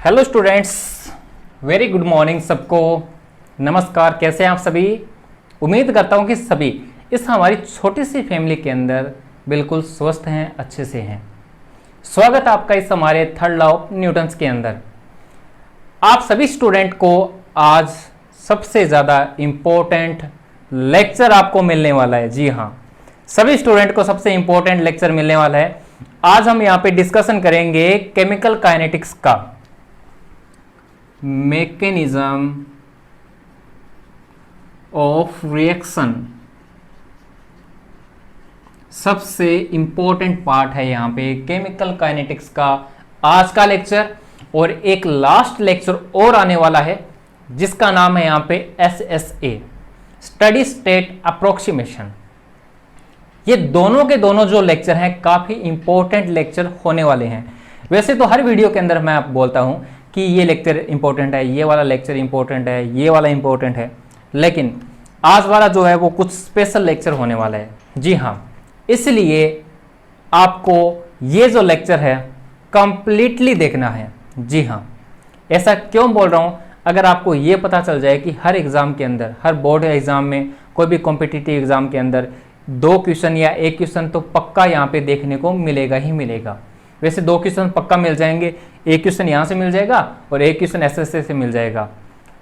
Hello students, very good morning सबको। नमस्कार, कैसे हैं आप सभी। उम्मीद करता हूं कि सभी इस हमारी छोटी सी फैमिली के अंदर बिल्कुल स्वस्थ हैं, अच्छे से हैं। स्वागत आपका इस हमारे थर्ड लॉ ऑफ न्यूटन्स के अंदर। आप सभी स्टूडेंट को आज सबसे ज़्यादा इम्पोर्टेंट लेक्चर आपको मिलने वाला है। जी हाँ, सभी स्टूडेंट को सबसे इम्पोर्टेंट लेक्चर मिलने वाला है। आज हम यहाँ पे डिस्कशन करेंगे केमिकल काइनेटिक्स का मैकेनिज्म ऑफ रिएक्शन। सबसे इंपॉर्टेंट पार्ट है यहाँ पे केमिकल काइनेटिक्स का आज का लेक्चर। और एक लास्ट लेक्चर और आने वाला है जिसका नाम है यहाँ पे SSA, स्टडी स्टेट अप्रोक्सीमेशन। ये दोनों के दोनों जो लेक्चर हैं काफी इंपॉर्टेंट लेक्चर होने वाले हैं। वैसे तो हर वीडियो के अंदर मैं आप बोलता हूं कि ये लेक्चर इंपॉर्टेंट है, ये वाला लेक्चर इंपॉर्टेंट है, ये वाला इंपॉर्टेंट है, लेकिन आज वाला जो है वो कुछ स्पेशल लेक्चर होने वाला है। जी हाँ, इसलिए आपको ये जो लेक्चर है कंप्लीटली देखना है। जी हाँ, ऐसा क्यों बोल रहा हूँ, अगर आपको ये पता चल जाए कि हर एग्ज़ाम के अंदर, हर बोर्ड एग्ज़ाम में, कोई भी कॉम्पिटिटिव एग्ज़ाम के अंदर 2 क्वेश्चन या 1 क्वेश्चन तो पक्का यहाँ पे देखने को मिलेगा ही मिलेगा। वैसे 2 क्वेश्चन पक्का मिल जाएंगे, 1 क्वेश्चन यहाँ से मिल जाएगा और 1 क्वेश्चन SSA से मिल जाएगा।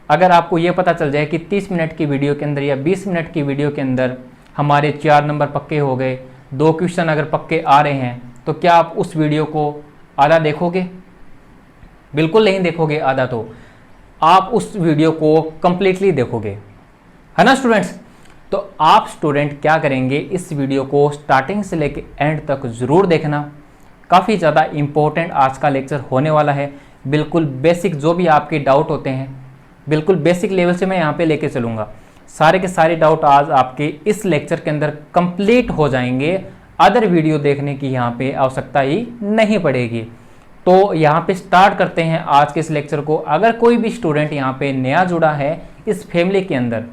अगर आपको ये पता चल जाए कि 30 मिनट की वीडियो के अंदर या 20 मिनट की वीडियो के अंदर हमारे 4 नंबर पक्के हो गए, 2 क्वेश्चन अगर पक्के आ रहे हैं, तो क्या आप उस वीडियो को आधा देखोगे? बिल्कुल नहीं देखोगे आधा, तो आप उस वीडियो को कंप्लीटली देखोगे, है ना स्टूडेंट्स। तो आप स्टूडेंट क्या करेंगे, इस वीडियो को स्टार्टिंग से लेकर एंड तक ज़रूर देखना। काफ़ी ज़्यादा इम्पोर्टेंट आज का लेक्चर होने वाला है। बिल्कुल बेसिक जो भी आपके डाउट होते हैं, बिल्कुल बेसिक लेवल से मैं यहाँ पे लेके चलूँगा। सारे के सारे डाउट आज आपके इस लेक्चर के अंदर कंप्लीट हो जाएंगे। अदर वीडियो देखने की यहाँ पे आवश्यकता ही नहीं पड़ेगी। तो यहाँ पे स्टार्ट करते हैं आज के इस लेक्चर को। अगर कोई भी स्टूडेंट यहाँ पे नया जुड़ा है इस फैमिली के अंदर,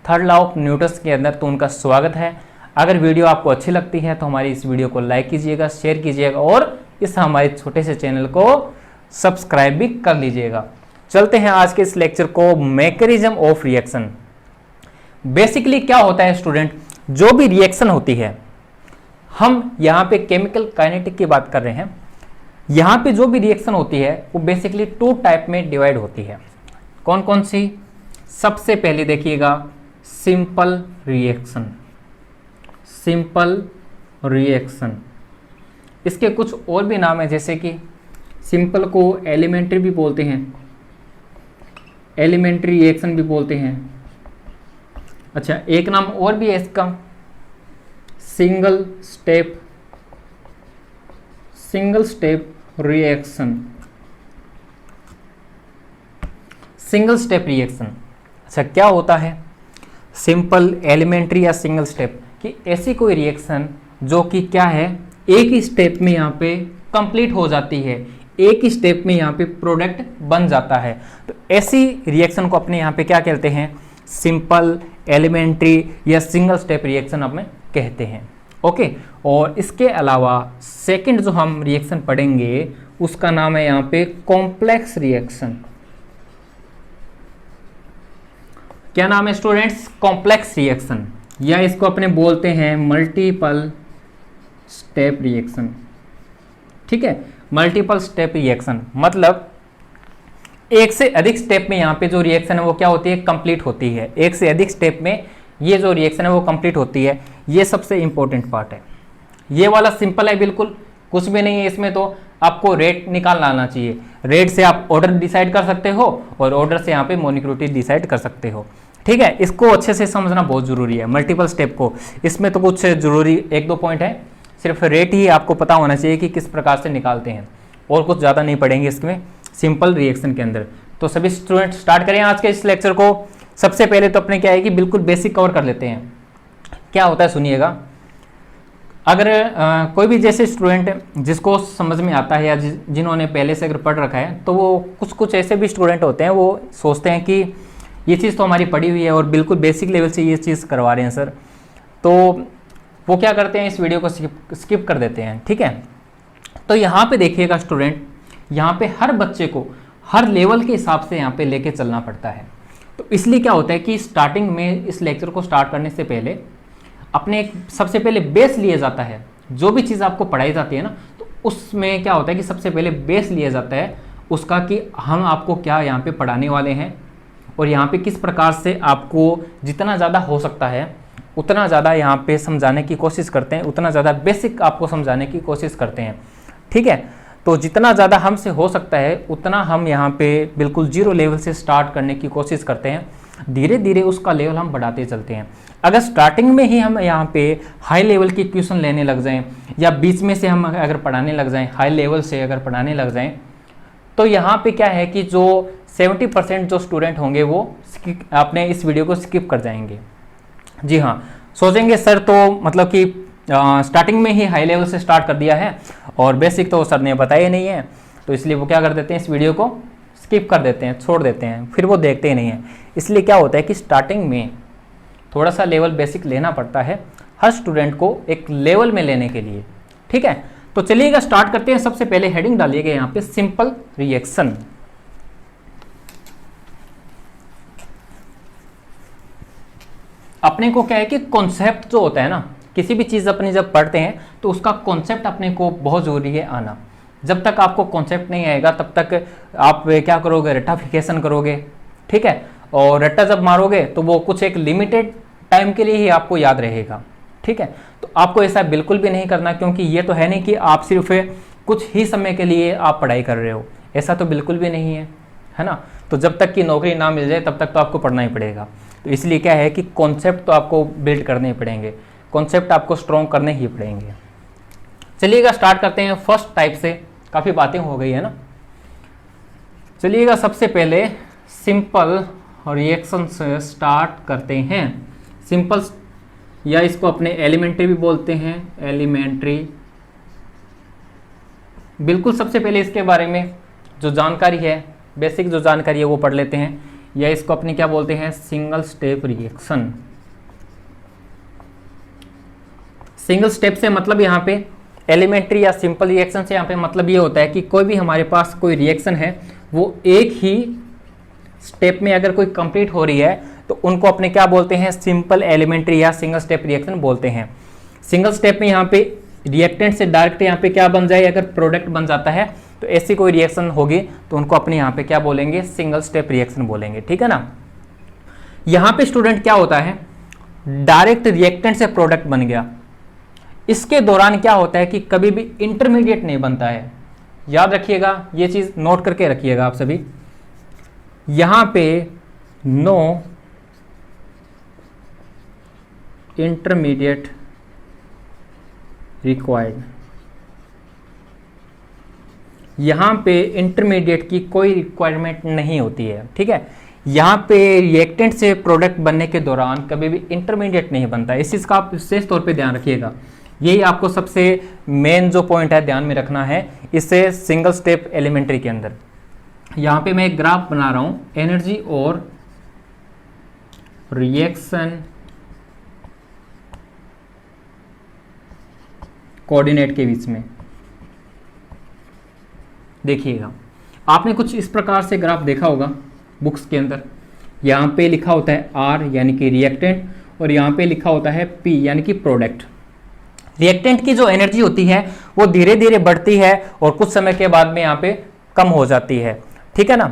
थर्ड लॉ ऑफ न्यूटन्स के अंदर, तो उनका स्वागत है। अगर वीडियो आपको अच्छी लगती है तो हमारी इस वीडियो को लाइक कीजिएगा, शेयर कीजिएगा और इस हमारे छोटे से चैनल को सब्सक्राइब भी कर लीजिएगा। चलते हैं आज के इस लेक्चर को, मैकेनिज्म ऑफ रिएक्शन। बेसिकली क्या होता है स्टूडेंट, जो भी रिएक्शन होती है, हम यहाँ पे केमिकल काइनेटिक की बात कर रहे हैं। यहाँ पे जो भी रिएक्शन होती है वो बेसिकली 2 टाइप में डिवाइड होती है। कौन कौन सी? सबसे पहले देखिएगा सिंपल रिएक्शन। सिंपल रिएक्शन, इसके कुछ और भी नाम है, जैसे कि सिंपल को एलिमेंट्री भी बोलते हैं, एलिमेंट्री रिएक्शन भी बोलते हैं। अच्छा, एक नाम और भी है इसका, single step reaction. Single step reaction, अच्छा क्या होता है सिंपल, एलिमेंट्री या सिंगल स्टेप? कि ऐसी कोई रिएक्शन जो कि क्या है, एक ही स्टेप में यहाँ पे कंप्लीट हो जाती है, एक ही स्टेप में यहाँ पे प्रोडक्ट बन जाता है। तो ऐसी रिएक्शन को अपने यहाँ पे क्या कहते हैं, सिंपल, एलिमेंट्री या सिंगल स्टेप रिएक्शन अपने कहते हैं। ओके, और इसके अलावा सेकंड जो हम रिएक्शन पढ़ेंगे उसका नाम है यहाँ पे कॉम्प्लेक्स रिएक्शन। क्या नाम है स्टूडेंट्स? कॉम्प्लेक्स रिएक्शन, या इसको अपने बोलते हैं मल्टीपल स्टेप रिएक्शन। ठीक है, मल्टीपल स्टेप रिएक्शन मतलब एक से अधिक स्टेप में यहाँ पे जो रिएक्शन है वो क्या होती है, कंप्लीट होती है। एक से अधिक स्टेप में ये जो रिएक्शन है वो कंप्लीट होती है। ये सबसे इंपॉर्टेंट पार्ट है। ये वाला सिंपल है, बिल्कुल कुछ भी नहीं है इसमें, तो आपको रेट निकालना आना चाहिए। रेट से आप ऑर्डर डिसाइड कर सकते हो और ऑर्डर से यहाँ पे मोनिक्रोटी डिसाइड कर सकते हो। ठीक है, इसको अच्छे से समझना बहुत जरूरी है मल्टीपल स्टेप को। इसमें तो कुछ जरूरी 1-2 पॉइंट है, सिर्फ रेट ही आपको पता होना चाहिए कि किस प्रकार से निकालते हैं, और कुछ ज़्यादा नहीं पढ़ेंगे इसमें सिंपल रिएक्शन के अंदर। तो सभी स्टूडेंट स्टार्ट करें आज के इस लेक्चर को। सबसे पहले तो अपने क्या है कि बिल्कुल बेसिक कवर कर लेते हैं। क्या होता है सुनिएगा। अगर कोई भी जैसे स्टूडेंट जिसको समझ में आता है या जिन्होंने पहले से अगर पढ़ रखा है, तो वो कुछ ऐसे भी स्टूडेंट होते हैं, वो सोचते हैं कि ये चीज़ तो हमारी पढ़ी हुई है और बिल्कुल बेसिक लेवल से ये चीज़ करवा रहे हैं सर, तो वो क्या करते हैं, इस वीडियो को स्किप कर देते हैं। ठीक है, तो यहाँ पे देखिएगा स्टूडेंट, यहाँ पे हर बच्चे को हर लेवल के हिसाब से यहाँ पे लेके चलना पड़ता है। तो इसलिए क्या होता है कि स्टार्टिंग में इस लेक्चर को स्टार्ट करने से पहले अपने एक सबसे पहले बेस लिया जाता है। जो भी चीज़ आपको पढ़ाई जाती है ना, तो उसमें क्या होता है कि सबसे पहले बेस लिया जाता है उसका कि हम आपको क्या यहाँ पे पढ़ाने वाले हैं और यहाँ पे किस प्रकार से आपको जितना ज़्यादा हो सकता है उतना ज़्यादा यहाँ पे समझाने की कोशिश करते हैं, उतना ज़्यादा बेसिक आपको समझाने की कोशिश करते हैं। ठीक है, तो जितना ज़्यादा हमसे हो सकता है उतना हम यहाँ पे बिल्कुल जीरो लेवल से स्टार्ट करने की कोशिश करते हैं। धीरे धीरे उसका लेवल हम बढ़ाते चलते हैं। अगर स्टार्टिंग में ही हम यहाँ पे हाई लेवल की क्वेश्चन लेने लग जाएं या बीच में से हम अगर पढ़ाने लग जाएं, हाई लेवल से अगर पढ़ाने लग जाएं, तो यहाँ पे क्या है कि जो 70% जो स्टूडेंट होंगे वो अपने इस वीडियो को स्किप कर जाएंगे। जी हाँ, सोचेंगे सर तो मतलब कि स्टार्टिंग में ही हाई लेवल से स्टार्ट कर दिया है और बेसिक तो सर ने बताया नहीं है, तो इसलिए वो क्या कर देते हैं, इस वीडियो को स्किप कर देते हैं, छोड़ देते हैं, फिर वो देखते ही नहीं है। इसलिए क्या होता है कि स्टार्टिंग में थोड़ा सा लेवल बेसिक लेना पड़ता है हर स्टूडेंट को एक लेवल में लेने के लिए। ठीक है, तो चलिएगा स्टार्ट करते हैं। सबसे पहले हेडिंग डालिएगा यहाँ पे सिंपल रिएक्शन। अपने को क्या है कि कॉन्सेप्ट जो होता है ना, किसी भी चीज़ अपनी जब पढ़ते हैं तो उसका कॉन्सेप्ट अपने को बहुत ज़रूरी है आना। जब तक आपको कॉन्सेप्ट नहीं आएगा तब तक आप क्या करोगे, रट्टाफिकेशन करोगे। ठीक है, और रट्टा जब मारोगे तो वो कुछ एक लिमिटेड टाइम के लिए ही आपको याद रहेगा। ठीक है, तो आपको ऐसा बिल्कुल भी नहीं करना, क्योंकि ये तो है नहीं कि आप सिर्फ कुछ ही समय के लिए आप पढ़ाई कर रहे हो, ऐसा तो बिल्कुल भी नहीं है ना। तो जब तक कि नौकरी ना मिल जाए तब तक तो आपको पढ़ना ही पड़ेगा। तो इसलिए क्या है कि कॉन्सेप्ट तो आपको बिल्ड करने ही पड़ेंगे, कॉन्सेप्ट आपको स्ट्रॉन्ग करने ही पड़ेंगे। चलिएगा स्टार्ट करते हैं फर्स्ट टाइप से। काफ़ी बातें हो गई है ना। चलिएगा सबसे पहले सिंपल रिएक्शन से स्टार्ट करते हैं। सिंपल या इसको अपने एलिमेंट्री भी बोलते हैं, एलिमेंट्री। बिल्कुल सबसे पहले इसके बारे में जो जानकारी है, बेसिक जो जानकारी है वो पढ़ लेते हैं। या इसको अपने क्या बोलते हैं, single step reaction. Single step से मतलब यहाँ पे एलिमेंट्री या सिंपल रिएक्शन से यहाँ पे मतलब ये होता है कि कोई भी हमारे पास कोई रिएक्शन है वो एक ही स्टेप में अगर कोई कंप्लीट हो रही है तो उनको अपने क्या बोलते हैं, सिंपल एलिमेंट्री या सिंगल स्टेप रिएक्शन बोलते हैं। सिंगल स्टेप में यहाँ पे रिएक्टेंट से डायरेक्ट यहाँ पे क्या बन जाए, अगर प्रोडक्ट बन जाता है तो ऐसी कोई रिएक्शन होगी तो उनको अपने यहाँ पे क्या बोलेंगे, सिंगल स्टेप रिएक्शन बोलेंगे। ठीक है ना। यहाँ पे स्टूडेंट क्या होता है, डायरेक्ट रिएक्टेंट से प्रोडक्ट बन गया, इसके दौरान क्या होता है कि कभी भी इंटरमीडिएट नहीं बनता है। याद रखिएगा, ये चीज नोट करके रखिएगा आप सभी। यहां पे नो इंटरमीडिएट रिक्वायर्ड, यहां पे इंटरमीडिएट की कोई रिक्वायरमेंट नहीं होती है। ठीक है, यहां पे रिएक्टेंट से प्रोडक्ट बनने के दौरान कभी भी इंटरमीडिएट नहीं बनता है। इस चीज का आप विशेष तौर पे ध्यान रखिएगा। यही आपको सबसे मेन जो पॉइंट है ध्यान में रखना है इससे सिंगल स्टेप एलिमेंट्री के अंदर। यहाँ पे मैं एक ग्राफ बना रहा हूँ एनर्जी और रिएक्शन कोऑर्डिनेट के बीच में। देखिएगा, आपने कुछ इस प्रकार से ग्राफ देखा होगा बुक्स के अंदर। यहाँ पे लिखा होता है आर यानी कि रिएक्टेंट और यहाँ पे लिखा होता है पी यानी कि प्रोडक्ट। रिएक्टेंट की जो एनर्जी होती है वो धीरे धीरे बढ़ती है और कुछ समय के बाद में यहाँ पे कम हो जाती है। ठीक है ना।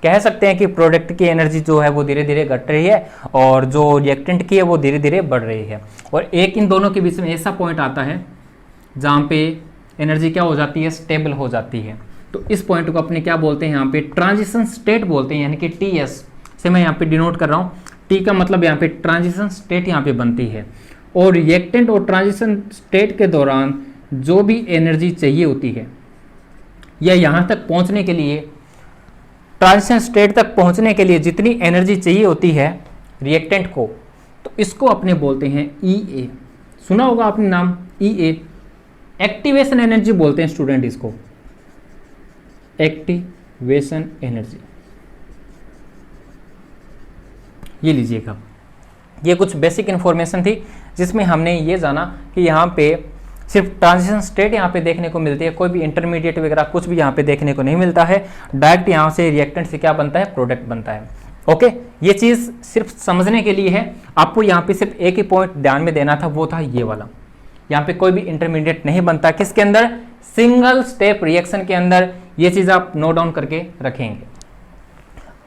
कह सकते हैं कि प्रोडक्ट की एनर्जी जो है वो धीरे धीरे घट रही है और जो रिएक्टेंट की है वो धीरे धीरे बढ़ रही है। और एक इन दोनों के बीच में ऐसा पॉइंट आता है जहाँ पे एनर्जी क्या हो जाती है, स्टेबल हो जाती है। तो इस पॉइंट को अपने क्या बोलते हैं, यहाँ पे ट्रांजिशन स्टेट बोलते हैं, यानी कि टीएस से मैं यहाँ पे डिनोट कर रहा हूँ। टी का मतलब यहाँ पे ट्रांजिशन स्टेट यहाँ पे बनती है। और रिएक्टेंट और ट्रांजिशन स्टेट के दौरान जो भी एनर्जी चाहिए होती है या यहाँ तक पहुँचने के लिए, ट्रांजिशन स्टेट तक पहुँचने के लिए जितनी एनर्जी चाहिए होती है रिएक्टेंट को, तो इसको अपने बोलते हैं ई ए। सुना होगा आपने नाम ई ए। एक्टिवेशन एनर्जी बोलते हैं स्टूडेंट इसको, एक्टिवेशन एनर्जी। ये लीजिएगा, ये कुछ बेसिक इंफॉर्मेशन थी जिसमें हमने ये जाना कि यहाँ पे सिर्फ ट्रांजिशन स्टेट यहाँ पे देखने को मिलती है, कोई भी इंटरमीडिएट वगैरह कुछ भी यहाँ पे देखने को नहीं मिलता है। डायरेक्ट यहाँ से रिएक्टेंट से क्या बनता है, प्रोडक्ट बनता है। ओके, ये चीज सिर्फ समझने के लिए है, आपको यहाँ पे सिर्फ एक ही पॉइंट ध्यान में देना था, वो था ये वाला। यहाँ पे कोई भी इंटरमीडिएट नहीं बनता, किसके अंदर, सिंगल स्टेप रिएक्शन के अंदर। ये चीज आप नोट डाउन करके रखेंगे।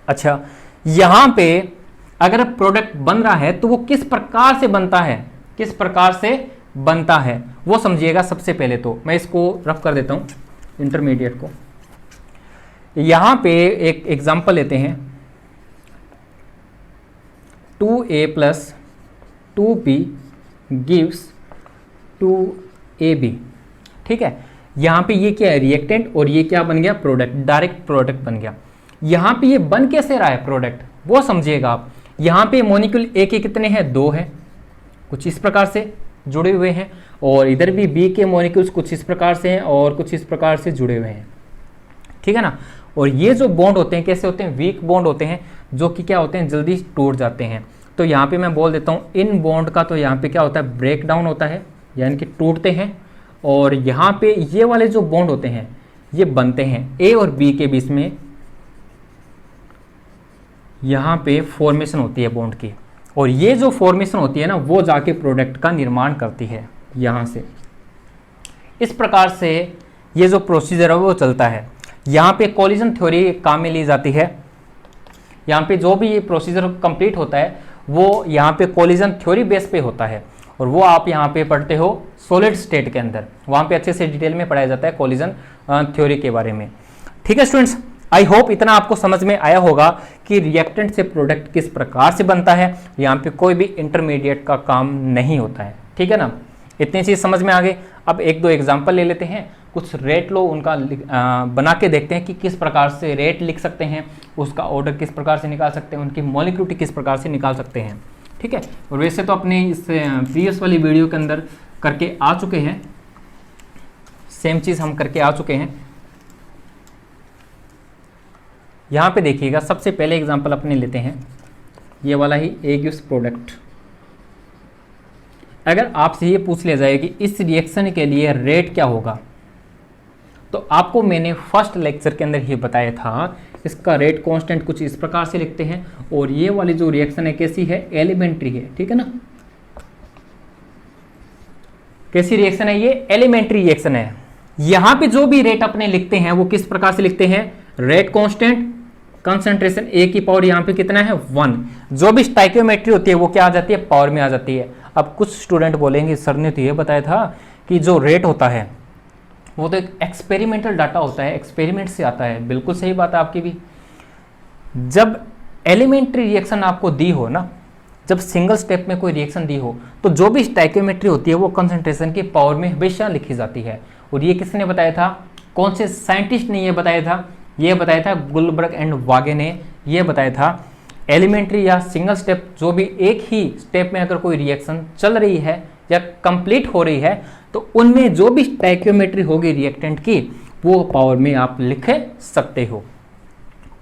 अच्छा, यहाँ पे अगर प्रोडक्ट बन रहा है तो वो किस प्रकार से बनता है, किस प्रकार से बनता है वो समझिएगा। सबसे पहले तो मैं इसको रफ कर देता हूं इंटरमीडिएट को। यहां पे एक एग्जांपल लेते हैं, 2a + 2b gives 2ab। ठीक है, यहां पे ये क्या है, रिएक्टेंट, और ये क्या बन गया, प्रोडक्ट, डायरेक्ट प्रोडक्ट बन गया। यहां पे ये बन कैसे रहा है प्रोडक्ट, वो समझिएगा आप। यहां पे मॉलिक्यूल ए के कितने हैं, 2 हैं, कुछ इस प्रकार से जुड़े हुए हैं, और इधर भी बी के मॉलिक्यूल्स कुछ इस प्रकार से हैं और कुछ इस प्रकार से जुड़े हुए हैं। ठीक है ना। और ये जो बॉन्ड होते हैं कैसे होते हैं, वीक बॉन्ड होते हैं, जो कि क्या होते हैं, जल्दी टूट जाते हैं। तो यहाँ पे मैं बोल देता हूँ इन बॉन्ड का तो यहाँ पे क्या होता है, ब्रेक डाउन होता है, यानी कि टूटते हैं। और यहाँ पे ये वाले जो बॉन्ड होते हैं ये बनते हैं ए और बी के बीच में, यहाँ पे फॉर्मेशन होती है बॉन्ड की, और ये जो फॉर्मेशन होती है ना वो जाके प्रोडक्ट का निर्माण करती है यहाँ से। इस प्रकार से ये जो प्रोसीजर है वो चलता है। यहाँ पे कोलिजन थ्योरी काम में ली जाती है। यहाँ पे जो भी ये प्रोसीजर कंप्लीट होता है वो यहाँ पे कोलिजन थ्योरी बेस पे होता है, और वो आप यहाँ पे पढ़ते हो सॉलिड स्टेट के अंदर, वहाँ पे अच्छे से डिटेल में पढ़ाया जाता है कोलिजन थ्योरी के बारे में। ठीक है स्टूडेंट्स, आई होप इतना आपको समझ में आया होगा कि रिएक्टेंट से प्रोडक्ट किस प्रकार से बनता है। यहाँ पे कोई भी इंटरमीडिएट का काम नहीं होता है। ठीक है ना, इतनी चीज समझ में आ गई। अब एक दो एग्जांपल ले लेते हैं, कुछ रेट लो उनका बना के देखते हैं कि किस प्रकार से रेट लिख सकते हैं, उसका ऑर्डर किस प्रकार से निकाल सकते हैं, उनकी मॉलिक्यूलिटी किस प्रकार से निकाल सकते हैं। ठीक है, और वैसे तो अपने इस प्रीवियस वाली वीडियो के अंदर करके आ चुके हैं, सेम चीज हम करके आ चुके हैं। यहाँ पे देखिएगा, सबसे पहले एग्जांपल अपने लेते हैं ये वाला ही, ए गिव्स प्रोडक्ट। अगर आपसे ये पूछ लिया जाए कि इस रिएक्शन के लिए रेट क्या होगा, तो आपको मैंने फर्स्ट लेक्चर के अंदर ये बताया था, इसका रेट कांस्टेंट कुछ इस प्रकार से लिखते हैं, और ये वाली जो रिएक्शन है कैसी है, एलिमेंट्री है। ठीक है ना, कैसी रिएक्शन है ये, एलिमेंट्री रिएक्शन है। यहां पे जो भी रेट अपने लिखते हैं वो किस प्रकार से लिखते हैं, रेट कांस्टेंट, कंसंट्रेशन ए की पावर यहाँ पे कितना है, 1। जो भी स्टाइकियोमेट्री होती है वो क्या आ जाती है, पावर में आ जाती है। अब कुछ स्टूडेंट बोलेंगे सर ने तो ये बताया था कि जो रेट होता है वो तो एक एक्सपेरिमेंटल डाटा होता है, एक्सपेरिमेंट से आता है। बिल्कुल सही बात है आपकी भी। जब एलिमेंट्री रिएक्शन आपको दी हो ना, जब सिंगल स्टेप में कोई रिएक्शन दी हो, तो जो भी स्टाइकियोमेट्री होती है वो कंसंट्रेशन की पावर में हमेशा लिखी जाती है। और ये किसने बताया था, कौन से साइंटिस्ट ने ये बताया था, ये बताया था गुलबर्ग एंड वागे ने ये बताया था। एलिमेंट्री या सिंगल स्टेप, जो भी एक ही स्टेप में अगर कोई रिएक्शन चल रही है या कंप्लीट हो रही है, तो उनमें जो भी स्टाइकियोमेट्री होगी रिएक्टेंट की, वो पावर में आप लिख सकते हो।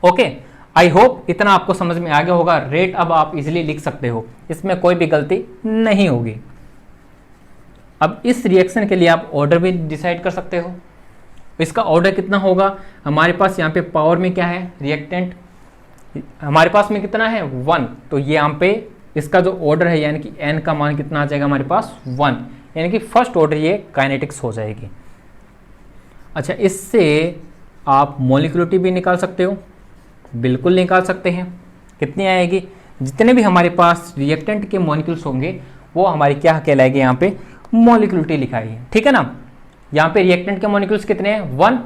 ओके, आई होप इतना आपको समझ में आ गया होगा। रेट अब आप इजीली लिख सकते हो, इसमें कोई भी गलती नहीं होगी। अब इस रिएक्शन के लिए आप ऑर्डर भी डिसाइड कर सकते हो। इसका ऑर्डर कितना होगा, हमारे पास यहाँ पे पावर में क्या है, रिएक्टेंट हमारे पास में कितना है, 1। तो ये यहाँ पे इसका जो ऑर्डर है यानी कि n का मान कितना आ जाएगा हमारे पास, 1, यानी कि फर्स्ट ऑर्डर ये काइनेटिक्स हो जाएगी। अच्छा, इससे आप मॉलिक्यूलिटी भी निकाल सकते हो, बिल्कुल निकाल सकते हैं। कितनी आएगी, जितने भी हमारे पास रिएक्टेंट के मॉलिक्यूल्स होंगे वो हमारी क्या कहलाएगी, यहाँ पे मॉलिक्यूलिटी लिखाई है। ठीक है ना, यहाँ पे रिएक्टेंट के मॉलिक्यूल्स कितने हैं, 1।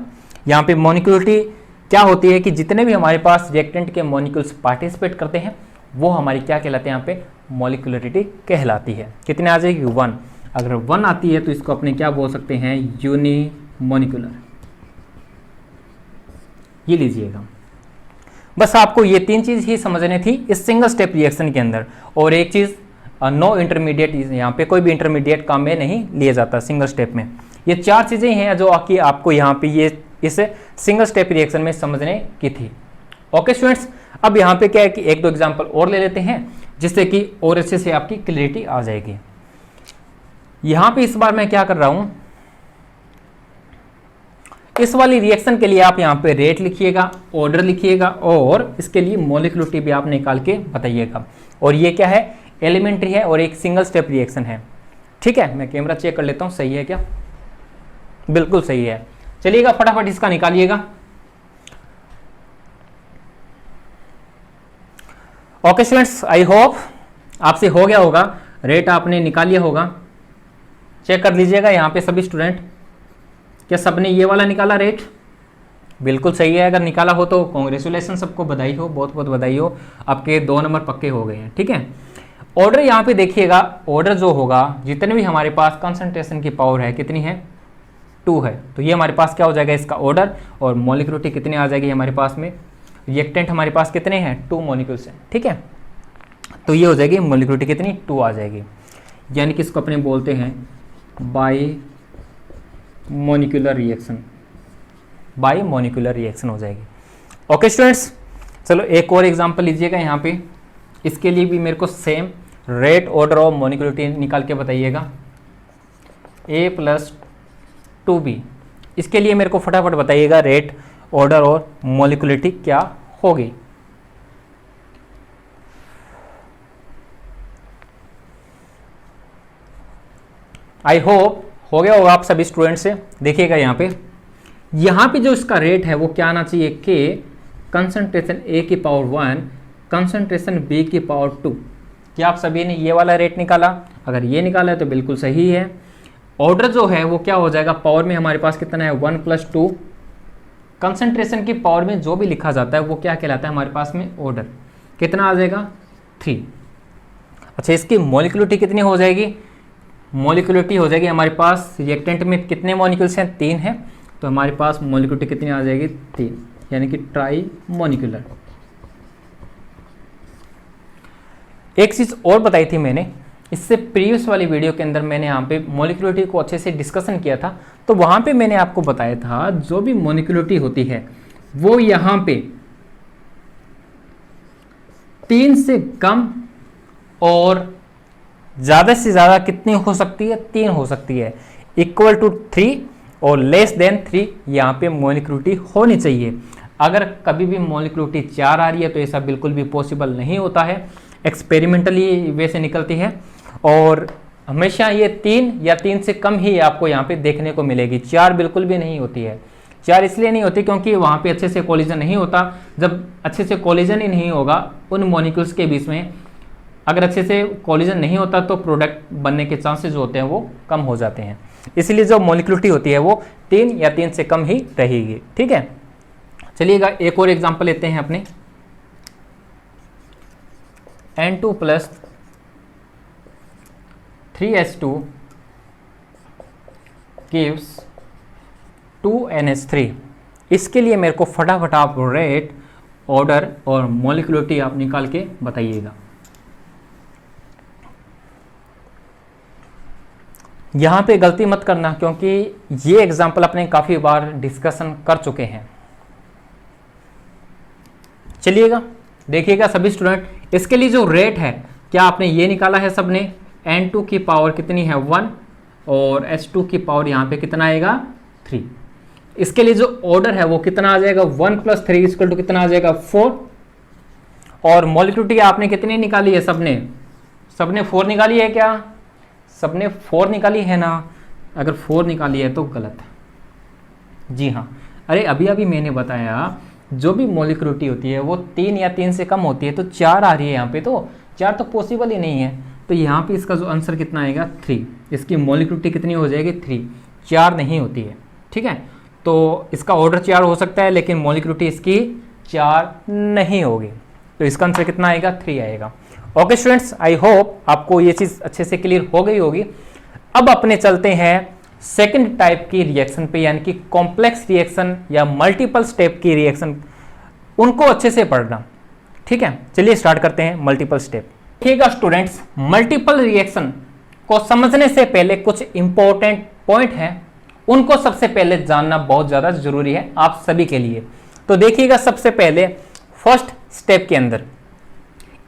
यहाँ पे मॉलिक्यूलिटी क्या होती है कि जितने भी हमारे पास रिएक्टेंट के मॉलिक्यूल्स पार्टिसिपेट करते हैं वो हमारी क्या कहलाते हैं, यहाँ पे मॉलिक्यूलरिटी कहलाती है। कितने आ जाएगी, 1। अगर 1 आती है तो इसको अपने क्या बोल सकते हैं, यूनिमॉलिक्यूलर। ये लीजिएगा, बस आपको ये 3 चीज ही समझनी थी इस सिंगल स्टेप रिएक्शन के अंदर। और एक चीज, नो इंटरमीडिएट, यहाँ पे कोई भी इंटरमीडिएट काम में नहीं लिया जाता सिंगल स्टेप में। ये 4 चीजें हैं जो आपको यहाँ पे ये इस सिंगल स्टेप रिएक्शन में समझने की थी। ओके स्टूडेंट्स, अब यहाँ पे क्या है कि एक दो एग्जांपल और ले लेते हैं जिससे कि और अच्छे से आपकी क्लियरिटी आ जाएगी। यहाँ पे इस बार मैं क्या कर रहा हूँ, इस वाली रिएक्शन के लिए आप यहाँ पे रेट लिखिएगा, ऑर्डर लिखिएगा और इसके लिए मॉलिक्यूलरिटी भी आप निकाल के बताइएगा। और ये क्या है, एलिमेंट्री है और एक सिंगल स्टेप रिएक्शन है। ठीक है, मैं कैमरा चेक कर लेता हूँ सही है क्या, बिल्कुल सही है। चलिएगा फटाफट इसका निकालिएगा। ओके स्टूडेंट्स, आई होप आपसे हो गया होगा, रेट आपने निकाल लिया होगा। चेक कर लीजिएगा यहाँ पे सभी स्टूडेंट, क्या सबने ये वाला निकाला रेट? बिल्कुल सही है। अगर निकाला हो तो कॉन्ग्रेचुलेसन, सबको बधाई हो, बहुत बहुत बधाई हो, आपके 2 नंबर पक्के हो गए हैं। ठीक है, ऑर्डर यहाँ पे देखिएगा, ऑर्डर जो होगा जितने भी हमारे पास कंसंट्रेशन की पावर है कितनी है, 2 है, तो ये हमारे पास क्या हो जाएगा इसका ऑर्डर। और मॉलिक्यूलरिटी कितनी आ जाएगी हमारे पास में, रिएक्टेंट हमारे पास कितने हैं, 2 मॉलिक्यूल्स हैं। ठीक है, तो ये हो जाएगी मॉलिक्यूलरिटी कितनी, 2 आ जाएगी, यानी कि इसको अपने बोलते हैं by molecular reaction, by molecular reaction हो जाएगी। ओके स्टूडेंट्स, चलो एक और एग्जांपल लीजिएगा यहाँ पे, इसके लिए भी मेरे को सेम रेट, ऑर्डर और मॉलिक्यूलरिटी निकाल के बताइएगा। A+2B, इसके लिए मेरे को फटाफट बताइएगा रेट, ऑर्डर और मॉलिक्यूलरिटी क्या होगी। आई होप हो गया होगा आप सभी स्टूडेंट से। देखिएगा यहाँ पे जो इसका रेट है वो क्या आना चाहिए, के कंसंट्रेशन A की पावर 1 कंसंट्रेशन B की पावर 2। क्या आप सभी ने ये वाला रेट निकाला? अगर ये निकाला है तो बिल्कुल सही है। ऑर्डर जो है वो क्या हो जाएगा, पावर में हमारे पास कितना है, 1+2। कंसंट्रेशन की पावर में जो भी लिखा जाता है वो क्या कहलाता है हमारे पास में, ऑर्डर। कितना आ जाएगा, 3। अच्छा, इसकी मॉलिक्यूलरिटी कितनी हो जाएगी, मॉलिक्यूलरिटी हो जाएगी हमारे पास, रिएक्टेंट में कितने मॉलिक्यूल्स हैं, 3 है, तो हमारे पास मॉलिक्यूलरिटी कितनी आ जाएगी, 3, यानी कि ट्राई मॉलिक्यूलर। एक चीज और बताई थी मैंने, इससे प्रीवियस वाली वीडियो के अंदर मैंने यहाँ पे मॉलिक्यूलरिटी को अच्छे से डिस्कशन किया था, तो वहां पे मैंने आपको बताया था जो भी मॉलिक्यूलरिटी होती है वो यहाँ पे 3 से कम और ज्यादा से ज्यादा कितनी हो सकती है, 3 हो सकती है, इक्वल टू 3 और लेस देन 3 यहाँ पे मॉलिक्यूलरिटी होनी चाहिए। अगर कभी भी मॉलिक्यूलरिटी 4 आ रही है तो ऐसा बिल्कुल भी पॉसिबल नहीं होता है, एक्सपेरिमेंटली वे से निकलती है, और हमेशा ये 3 या 3 से कम ही आपको यहाँ पे देखने को मिलेगी, 4 बिल्कुल भी नहीं होती है। 4 इसलिए नहीं होती क्योंकि वहाँ पे अच्छे से कोलिजन नहीं होता। जब अच्छे से कोलिजन ही नहीं होगा उन मॉलिक्यूल्स के बीच में, अगर अच्छे से कोलिजन नहीं होता तो प्रोडक्ट बनने के चांसेस जो होते हैं वो कम हो जाते हैं। इसलिए जो मॉलिक्यूलरिटी होती है वो 3 या 3 से कम ही रहेगी। ठीक है, चलिएगा एक और एग्जांपल लेते हैं अपने। N2 + 3H2 gives 2NH3। इसके लिए मेरे को फटाफट आप रेट, ऑर्डर और मॉलिक्यूलरिटी आप निकाल के बताइएगा। यहाँ पे गलती मत करना क्योंकि ये एग्जाम्पल अपने काफ़ी बार डिस्कशन कर चुके हैं। चलिएगा देखिएगा सभी स्टूडेंट, इसके लिए जो रेट है, क्या आपने ये निकाला है सबने, N2 की पावर कितनी है, 1 और H2 की पावर यहाँ पे कितना आएगा, 3। इसके लिए जो ऑर्डर है वो कितना आ जाएगा, 1 + 3 = कितना आ जाएगा, 4। और मॉलिक्यूलरिटी आपने कितनी निकाली है, सबने 4 निकाली है क्या, सबने 4 निकाली है ना? अगर 4 निकाली है तो गलत है। जी हाँ, अरे अभी मैंने बताया जो भी मॉलिक्यूलरिटी होती है वो 3 या 3 से कम होती है, तो 4 आ रही है यहाँ पे, तो 4 तो पॉसिबल ही नहीं है। तो यहाँ पे इसका जो आंसर कितना आएगा, 3। इसकी मॉलिक्यूलरिटी कितनी हो जाएगी, 3, 4 नहीं होती है। ठीक है, तो इसका ऑर्डर 4 हो सकता है लेकिन मॉलिक्यूलरिटी इसकी 4 नहीं होगी, तो इसका आंसर कितना आएगा, 3 आएगा। ओके स्टूडेंट्स, आई होप आपको ये चीज़ अच्छे से क्लियर हो गई होगी। अब अपने चलते हैं सेकंड टाइप की रिएक्शन पे, यानी कि कॉम्प्लेक्स रिएक्शन या मल्टीपल स्टेप की रिएक्शन, उनको अच्छे से पढ़ना। ठीक है, चलिए स्टार्ट करते हैं मल्टीपल स्टेप। ठीक है स्टूडेंट्स, मल्टीपल रिएक्शन को समझने से पहले कुछ इंपॉर्टेंट पॉइंट हैं, उनको सबसे पहले जानना बहुत ज़्यादा जरूरी है आप सभी के लिए। तो देखिएगा सबसे पहले फर्स्ट स्टेप के अंदर,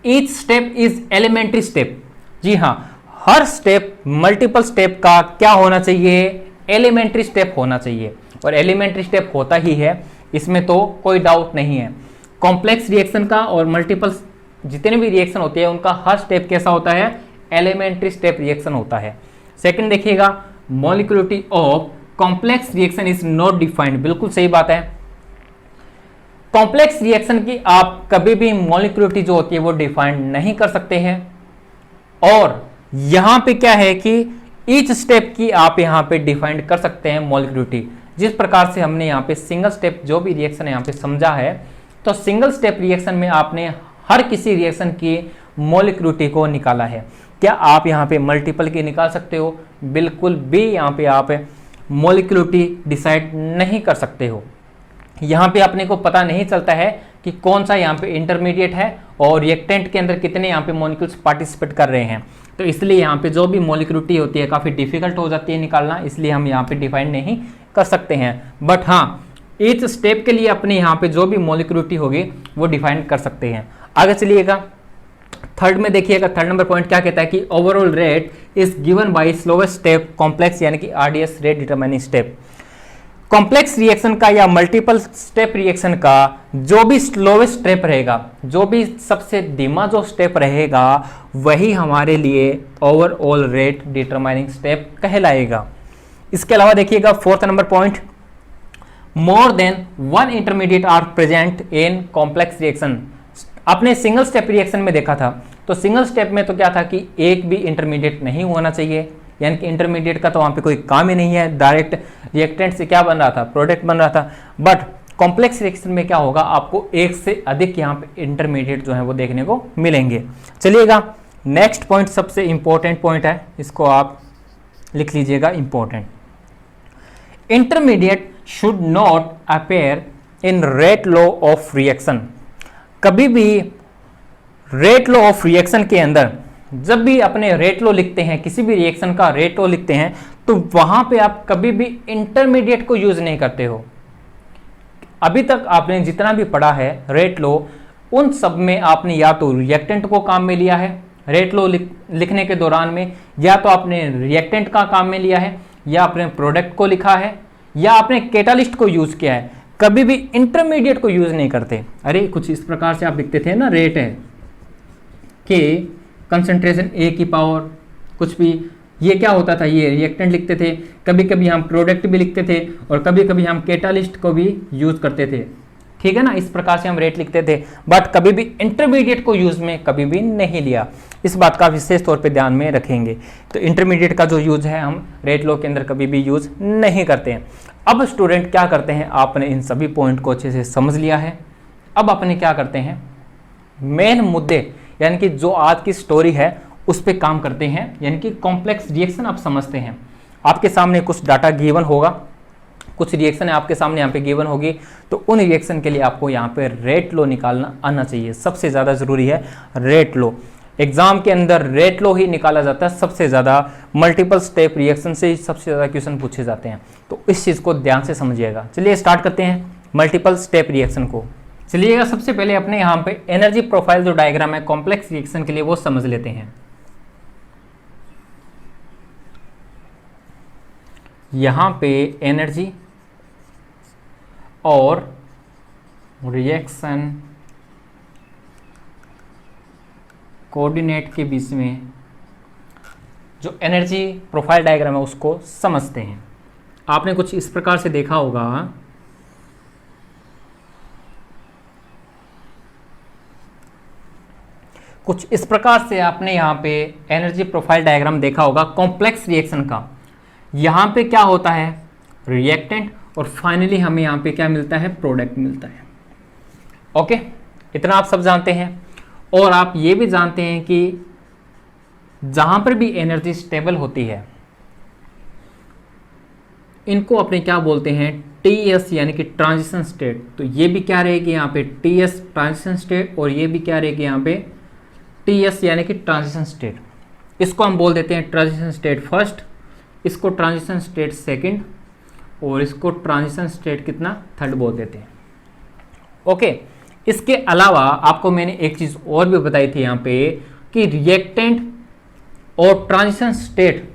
each step is elementary step. जी हाँ, हर स्टेप मल्टीपल स्टेप का क्या होना चाहिए, एलिमेंट्री स्टेप होना चाहिए, और एलिमेंट्री स्टेप होता ही है, इसमें तो कोई डाउट नहीं है। कॉम्प्लेक्स रिएक्शन का और मल्टीपल जितने भी रिएक्शन होते हैं उनका हर स्टेप कैसा होता है, एलिमेंट्री स्टेप रिएक्शन होता है। सेकंड देखिएगा, molecularity of complex reaction is not defined, बिल्कुल सही बात है। कॉम्प्लेक्स रिएक्शन की आप कभी भी मॉलिक्यूलिटी जो होती है वो डिफाइंड नहीं कर सकते हैं, और यहां पे क्या है कि ईच स्टेप की आप यहां पे डिफाइंड कर सकते हैं मॉलिक्यूलिटी। जिस प्रकार से हमने यहां पे सिंगल स्टेप जो भी रिएक्शन यहां पे समझा है, तो सिंगल स्टेप रिएक्शन में आपने हर किसी रिएक्शन की मॉलिक्यूलिटी को निकाला है। क्या आप यहां पे मल्टीपल की निकाल सकते हो? बिल्कुल भी यहां पे आप मॉलिक्यूलिटी डिसाइड नहीं कर सकते हो। यहाँ पे अपने को पता नहीं चलता है कि कौन सा यहाँ पे इंटरमीडिएट है और रिएक्टेंट के अंदर कितने यहाँ पे मॉलिक्यूल्स पार्टिसिपेट कर रहे हैं, तो इसलिए यहाँ पे जो भी मॉलिक्यूलिटी होती है काफ़ी डिफिकल्ट हो जाती है निकालना, इसलिए हम यहाँ पे डिफाइन नहीं कर सकते हैं। बट हाँ, ईच स्टेप के लिए अपने यहाँ पे जो भी मॉलिक्यूलिटी होगी वो डिफाइन कर सकते हैं। आगे चलिएगा, थर्ड में देखिएगा, थर्ड नंबर पॉइंट क्या कहता है कि overall rate is given by slowest step complex यानी कि RDS rate determining step. Complex reaction का या मल्टीपल स्टेप रिएक्शन का जो भी स्लोवेस्ट स्टेप रहेगा, जो भी सबसे धीमा जो स्टेप रहेगा, वही हमारे लिए ओवरऑल रेट डिटरमाइनिंग स्टेप कहलाएगा। इसके अलावा देखिएगा fourth number point, more than one intermediate are present in complex reaction. आपने सिंगल स्टेप रिएक्शन में देखा था, तो सिंगल स्टेप में तो क्या था कि एक भी इंटरमीडिएट नहीं होना चाहिए, यानी कि इंटरमीडिएट का तो वहां पे कोई काम ही नहीं है, डायरेक्ट रिएक्टेंट से क्या बन रहा था, प्रोडक्ट बन रहा था। बट कॉम्प्लेक्स रिएक्शन में क्या होगा, आपको एक से अधिक यहाँ पे इंटरमीडिएट जो है वो देखने को मिलेंगे। चलिएगा, नेक्स्ट पॉइंट सबसे इंपॉर्टेंट पॉइंट है, इसको आप लिख लीजिएगा, important. Intermediate should not appear in rate law of reaction. कभी भी रेट लॉ ऑफ रिएक्शन के अंदर जब भी अपने रेट लॉ लिखते हैं, किसी भी रिएक्शन का रेट लॉ लिखते हैं, तो वहां पे आप कभी भी इंटरमीडिएट को यूज नहीं करते हो। अभी तक आपने जितना भी पढ़ा है रेट लॉ, उन सब में आपने या तो रिएक्टेंट को काम में लिया है रेट लॉ लिखने के दौरान में, या तो आपने रिएक्टेंट का काम में लिया है, या आपने प्रोडक्ट को लिखा है, या आपने कैटालिस्ट को यूज किया है। कभी भी इंटरमीडिएट को यूज नहीं करते। अरे कुछ इस प्रकार से आप लिखते थे ना, रेट है कि कंसंट्रेशन ए की पावर कुछ भी, ये क्या होता था, ये रिएक्टेंट लिखते थे, कभी कभी हम प्रोडक्ट भी लिखते थे, और कभी कभी हम कैटालिस्ट को भी यूज करते थे। ठीक है ना, इस प्रकार से हम रेट लिखते थे, बट कभी भी इंटरमीडिएट को यूज में कभी भी नहीं लिया। इस बात का विशेष तौर पे ध्यान में रखेंगे। तो इंटरमीडिएट का जो यूज है हम रेट लॉ के अंदर कभी भी यूज नहीं करते हैं। अब स्टूडेंट क्या करते हैं, आपने इन सभी पॉइंट को अच्छे से समझ लिया है। अब अपने क्या करते हैं, मेन मुद्दे यानी कि जो आज की स्टोरी है उस पर काम करते हैं, यानी कि कॉम्प्लेक्स रिएक्शन आप समझते हैं। आपके सामने कुछ डाटा गिवन होगा, कुछ रिएक्शन आपके सामने यहाँ पे गिवन होगी, तो उन रिएक्शन के लिए आपको यहाँ पे रेट लॉ निकालना आना चाहिए। सबसे ज़्यादा जरूरी है रेट लॉ। एग्जाम के अंदर रेट लॉ ही निकाला जाता है सबसे ज़्यादा, मल्टीपल स्टेप रिएक्शन से ही सबसे ज़्यादा क्वेश्चन पूछे जाते हैं, तो इस चीज़ को ध्यान से समझिएगा। चलिए स्टार्ट करते हैं मल्टीपल स्टेप रिएक्शन को। चलिएगा, सबसे पहले अपने यहाँ पे एनर्जी प्रोफाइल जो डायग्राम है कॉम्प्लेक्स रिएक्शन के लिए वो समझ लेते हैं। यहाँ पे एनर्जी और रिएक्शन कोऑर्डिनेट के बीच में जो एनर्जी प्रोफाइल डायग्राम है उसको समझते हैं। आपने कुछ इस प्रकार से देखा होगा, कुछ इस प्रकार से आपने यहाँ पे एनर्जी प्रोफाइल डायग्राम देखा होगा कॉम्प्लेक्स रिएक्शन का। यहाँ पे क्या होता है, रिएक्टेंट, और फाइनली हमें यहाँ पे क्या मिलता है, प्रोडक्ट मिलता है। ओके, इतना आप सब जानते हैं। और आप ये भी जानते हैं कि जहां पर भी एनर्जी स्टेबल होती है इनको अपने क्या बोलते हैं, टीएस यानी कि ट्रांजिशन स्टेट। तो ये भी क्या रहेगी यहाँ पे, टीएस ट्रांजिशन स्टेट, और ये भी क्या रहेगी यहाँ पे, टीएस यानी कि ट्रांजिशन स्टेट। इसको हम बोल देते हैं ट्रांजिशन स्टेट फर्स्ट, इसको ट्रांजिशन स्टेट सेकंड, और इसको ट्रांजिशन स्टेट कितना, थर्ड बोल देते हैं। ओके, इसके अलावा आपको मैंने एक चीज और भी बताई थी यहाँ पे कि रिएक्टेंट और ट्रांजिशन स्टेट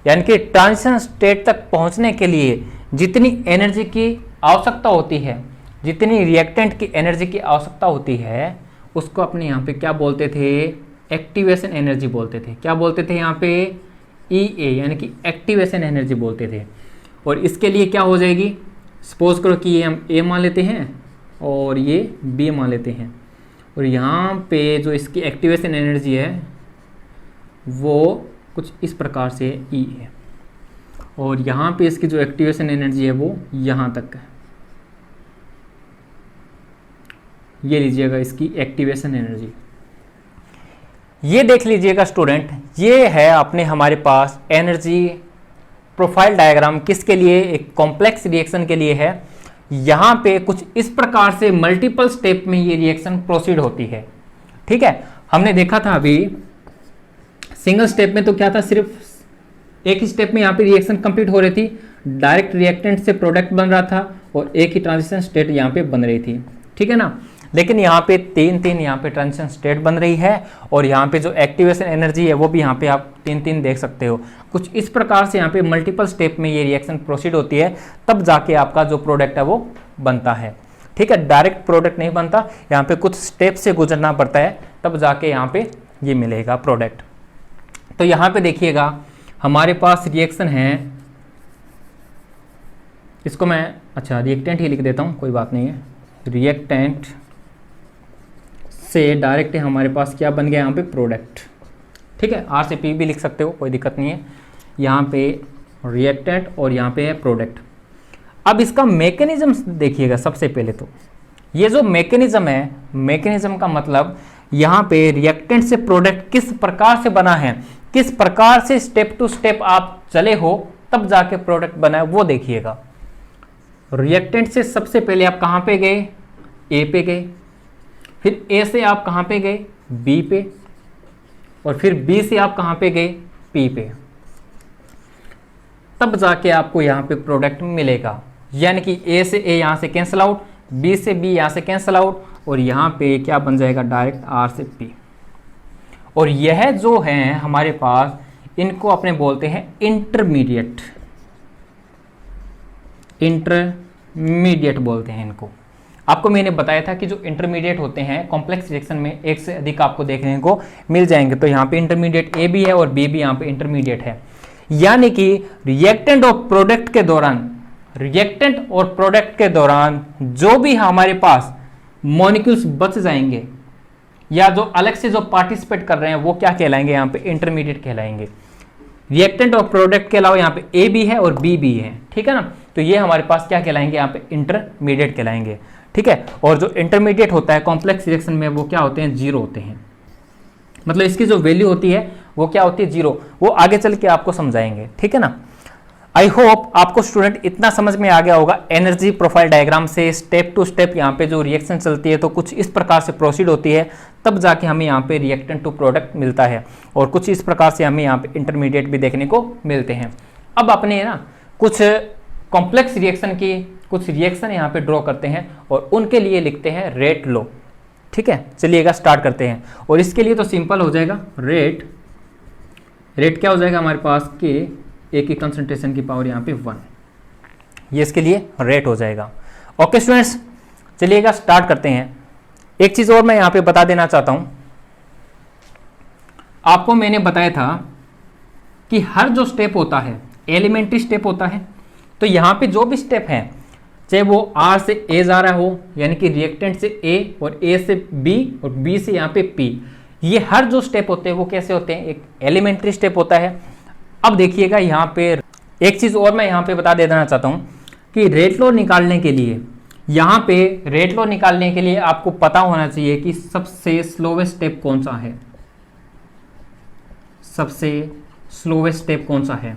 यानी कि ट्रांजिशन स्टेट तक पहुंचने के लिए जितनी एनर्जी की आवश्यकता होती है, जितनी रिएक्टेंट की एनर्जी की आवश्यकता होती है, उसको अपने यहाँ पे क्या बोलते थे, एक्टिवेशन एनर्जी बोलते थे। क्या बोलते थे यहाँ पे, EA, यानी कि एक्टिवेशन एनर्जी बोलते थे। और इसके लिए क्या हो जाएगी, सपोज करो कि ये हम A मान लेते हैं और ये B मान लेते हैं, और यहाँ पे जो इसकी एक्टिवेशन एनर्जी है वो कुछ इस प्रकार से E है, और यहाँ पे इसकी जो एक्टिवेशन एनर्जी है वो यहाँ तक है। ये लीजिएगा इसकी एक्टिवेशन एनर्जी। ये देख लीजिएगा स्टूडेंट, ये है अपने हमारे पास एनर्जी प्रोफाइल डायग्राम। किसके लिए, एक कॉम्प्लेक्स रिएक्शन के लिए है। यहाँ पे कुछ इस प्रकार से मल्टीपल स्टेप में ये रिएक्शन प्रोसीड होती है। ठीक है, हमने देखा था अभी सिंगल स्टेप में तो क्या था, सिर्फ एक ही स्टेप में यहाँ पे रिएक्शन कंप्लीट हो रही थी, डायरेक्ट रिएक्टेंट से प्रोडक्ट बन रहा था और एक ही ट्रांजिशन स्टेट यहाँ पे बन रही थी। ठीक है ना, लेकिन यहाँ पे तीन यहाँ पे ट्रांजिशन स्टेट बन रही है, और यहाँ पे जो एक्टिवेशन एनर्जी है वो भी यहाँ पे आप तीन देख सकते हो। कुछ इस प्रकार से यहाँ पे मल्टीपल स्टेप में ये रिएक्शन प्रोसीड होती है, तब जाके आपका जो प्रोडक्ट है वो बनता है। ठीक है, डायरेक्ट प्रोडक्ट नहीं बनता, यहाँ पे कुछ स्टेप से गुजरना पड़ता है, तब जाके यहाँ पे ये मिलेगा प्रोडक्ट। तो यहाँ पे देखिएगा हमारे पास रिएक्शन है, इसको मैं अच्छा रिएक्टेंट ही लिख देता हूँ, कोई बात नहीं है। रिएक्टेंट से डायरेक्ट हमारे पास क्या बन गया यहाँ पे, प्रोडक्ट। ठीक है, R से P भी लिख सकते हो, कोई दिक्कत नहीं है। यहाँ पे रिएक्टेंट और यहाँ पे है प्रोडक्ट। अब इसका मैकेनिज्म देखिएगा। सबसे पहले तो ये जो मैकेनिज्म है, मैकेनिज्म का मतलब यहाँ पे रिएक्टेंट से प्रोडक्ट किस प्रकार से बना है, किस प्रकार से स्टेप टू स्टेप आप चले हो तब जाके प्रोडक्ट बना है, वो देखिएगा। रिएक्टेंट से सबसे पहले आप कहाँ पे गए, A पे गए, फिर A से आप कहाँ पे गए, B पे, और फिर B से आप कहाँ पे गए, P पे, तब जाके आपको यहाँ पे प्रोडक्ट मिलेगा। यानी कि A से A यहाँ से कैंसिल आउट, B से B यहाँ से कैंसिल आउट, और यहाँ पे क्या बन जाएगा, डायरेक्ट R से P। और यह जो है हमारे पास, इनको अपने बोलते हैं इंटरमीडिएट, इंटरमीडिएट बोलते हैं इनको। आपको मैंने बताया था कि जो इंटरमीडिएट होते हैं कॉम्प्लेक्स रिएक्शन में एक से अधिक आपको देखने को मिल जाएंगे। तो यहाँ पे इंटरमीडिएट A भी है और B भी यहाँ पे इंटरमीडिएट है। यानी कि रिएक्टेंट और प्रोडक्ट के दौरान, रिएक्टेंट और प्रोडक्ट के दौरान जो भी हमारे पास मॉलिक्यूल्स बच जाएंगे या जो अलग से जो पार्टिसिपेट कर रहे हैं वो क्या कहलाएंगे, यहाँ पे इंटरमीडिएट कहलाएंगे। रिएक्टेंट और प्रोडक्ट के अलावा यहाँ पे A भी है और B भी है। ठीक है ना, तो ये हमारे पास क्या कहलाएंगे, यहाँ पे इंटरमीडिएट कहलाएंगे। ठीक है, और जो इंटरमीडिएट होता है कॉम्प्लेक्स रिएक्शन में वो क्या होते हैं, जीरो होते हैं। मतलब इसकी जो वैल्यू होती है वो क्या होती है, जीरो। वो आगे चल के आपको समझाएंगे। ठीक है ना, आई होप आपको स्टूडेंट इतना समझ में आ गया होगा। एनर्जी प्रोफाइल डायग्राम से स्टेप टू स्टेप यहाँ पे जो रिएक्शन चलती है तो कुछ इस प्रकार से प्रोसीड होती है, तब जाके हमें यहाँ पे रिएक्टेंट टू प्रोडक्ट मिलता है, और कुछ इस प्रकार से हमें यहाँ पे इंटरमीडिएट भी देखने को मिलते हैं। अब अपने ना कुछ कॉम्प्लेक्स रिएक्शन की कुछ रिएक्शन यहाँ पे ड्रॉ करते हैं और उनके लिए लिखते हैं रेट लो। ठीक है, चलिएगा स्टार्ट करते हैं। और इसके लिए तो सिंपल हो जाएगा, रेट क्या हो जाएगा हमारे पास के एक की कंसंट्रेशन की पावर यहाँ पे 1, ये इसके लिए रेट हो जाएगा। ओके स्टूडेंट्स, चलिएगा स्टार्ट करते हैं। एक चीज़ और मैं यहाँ पे बता देना चाहता हूँ, आपको मैंने बताया था कि हर जो स्टेप होता है एलिमेंट्री स्टेप होता है, तो यहाँ पे जो भी स्टेप है चाहे वो R से A जा रहा हो, यानी कि रिएक्टेंट से A और A से B और B से यहाँ पे P, ये हर जो स्टेप होते हैं वो कैसे होते हैं, एक एलिमेंट्री स्टेप होता है। अब देखिएगा यहाँ पे एक चीज़ और मैं यहाँ पे बता देना चाहता हूँ कि रेट लॉ निकालने के लिए, यहाँ पे रेट लॉ निकालने के लिए आपको पता होना चाहिए कि सबसे स्लोवेस्ट स्टेप कौन सा है, सबसे स्लोवेस्ट स्टेप कौन सा है।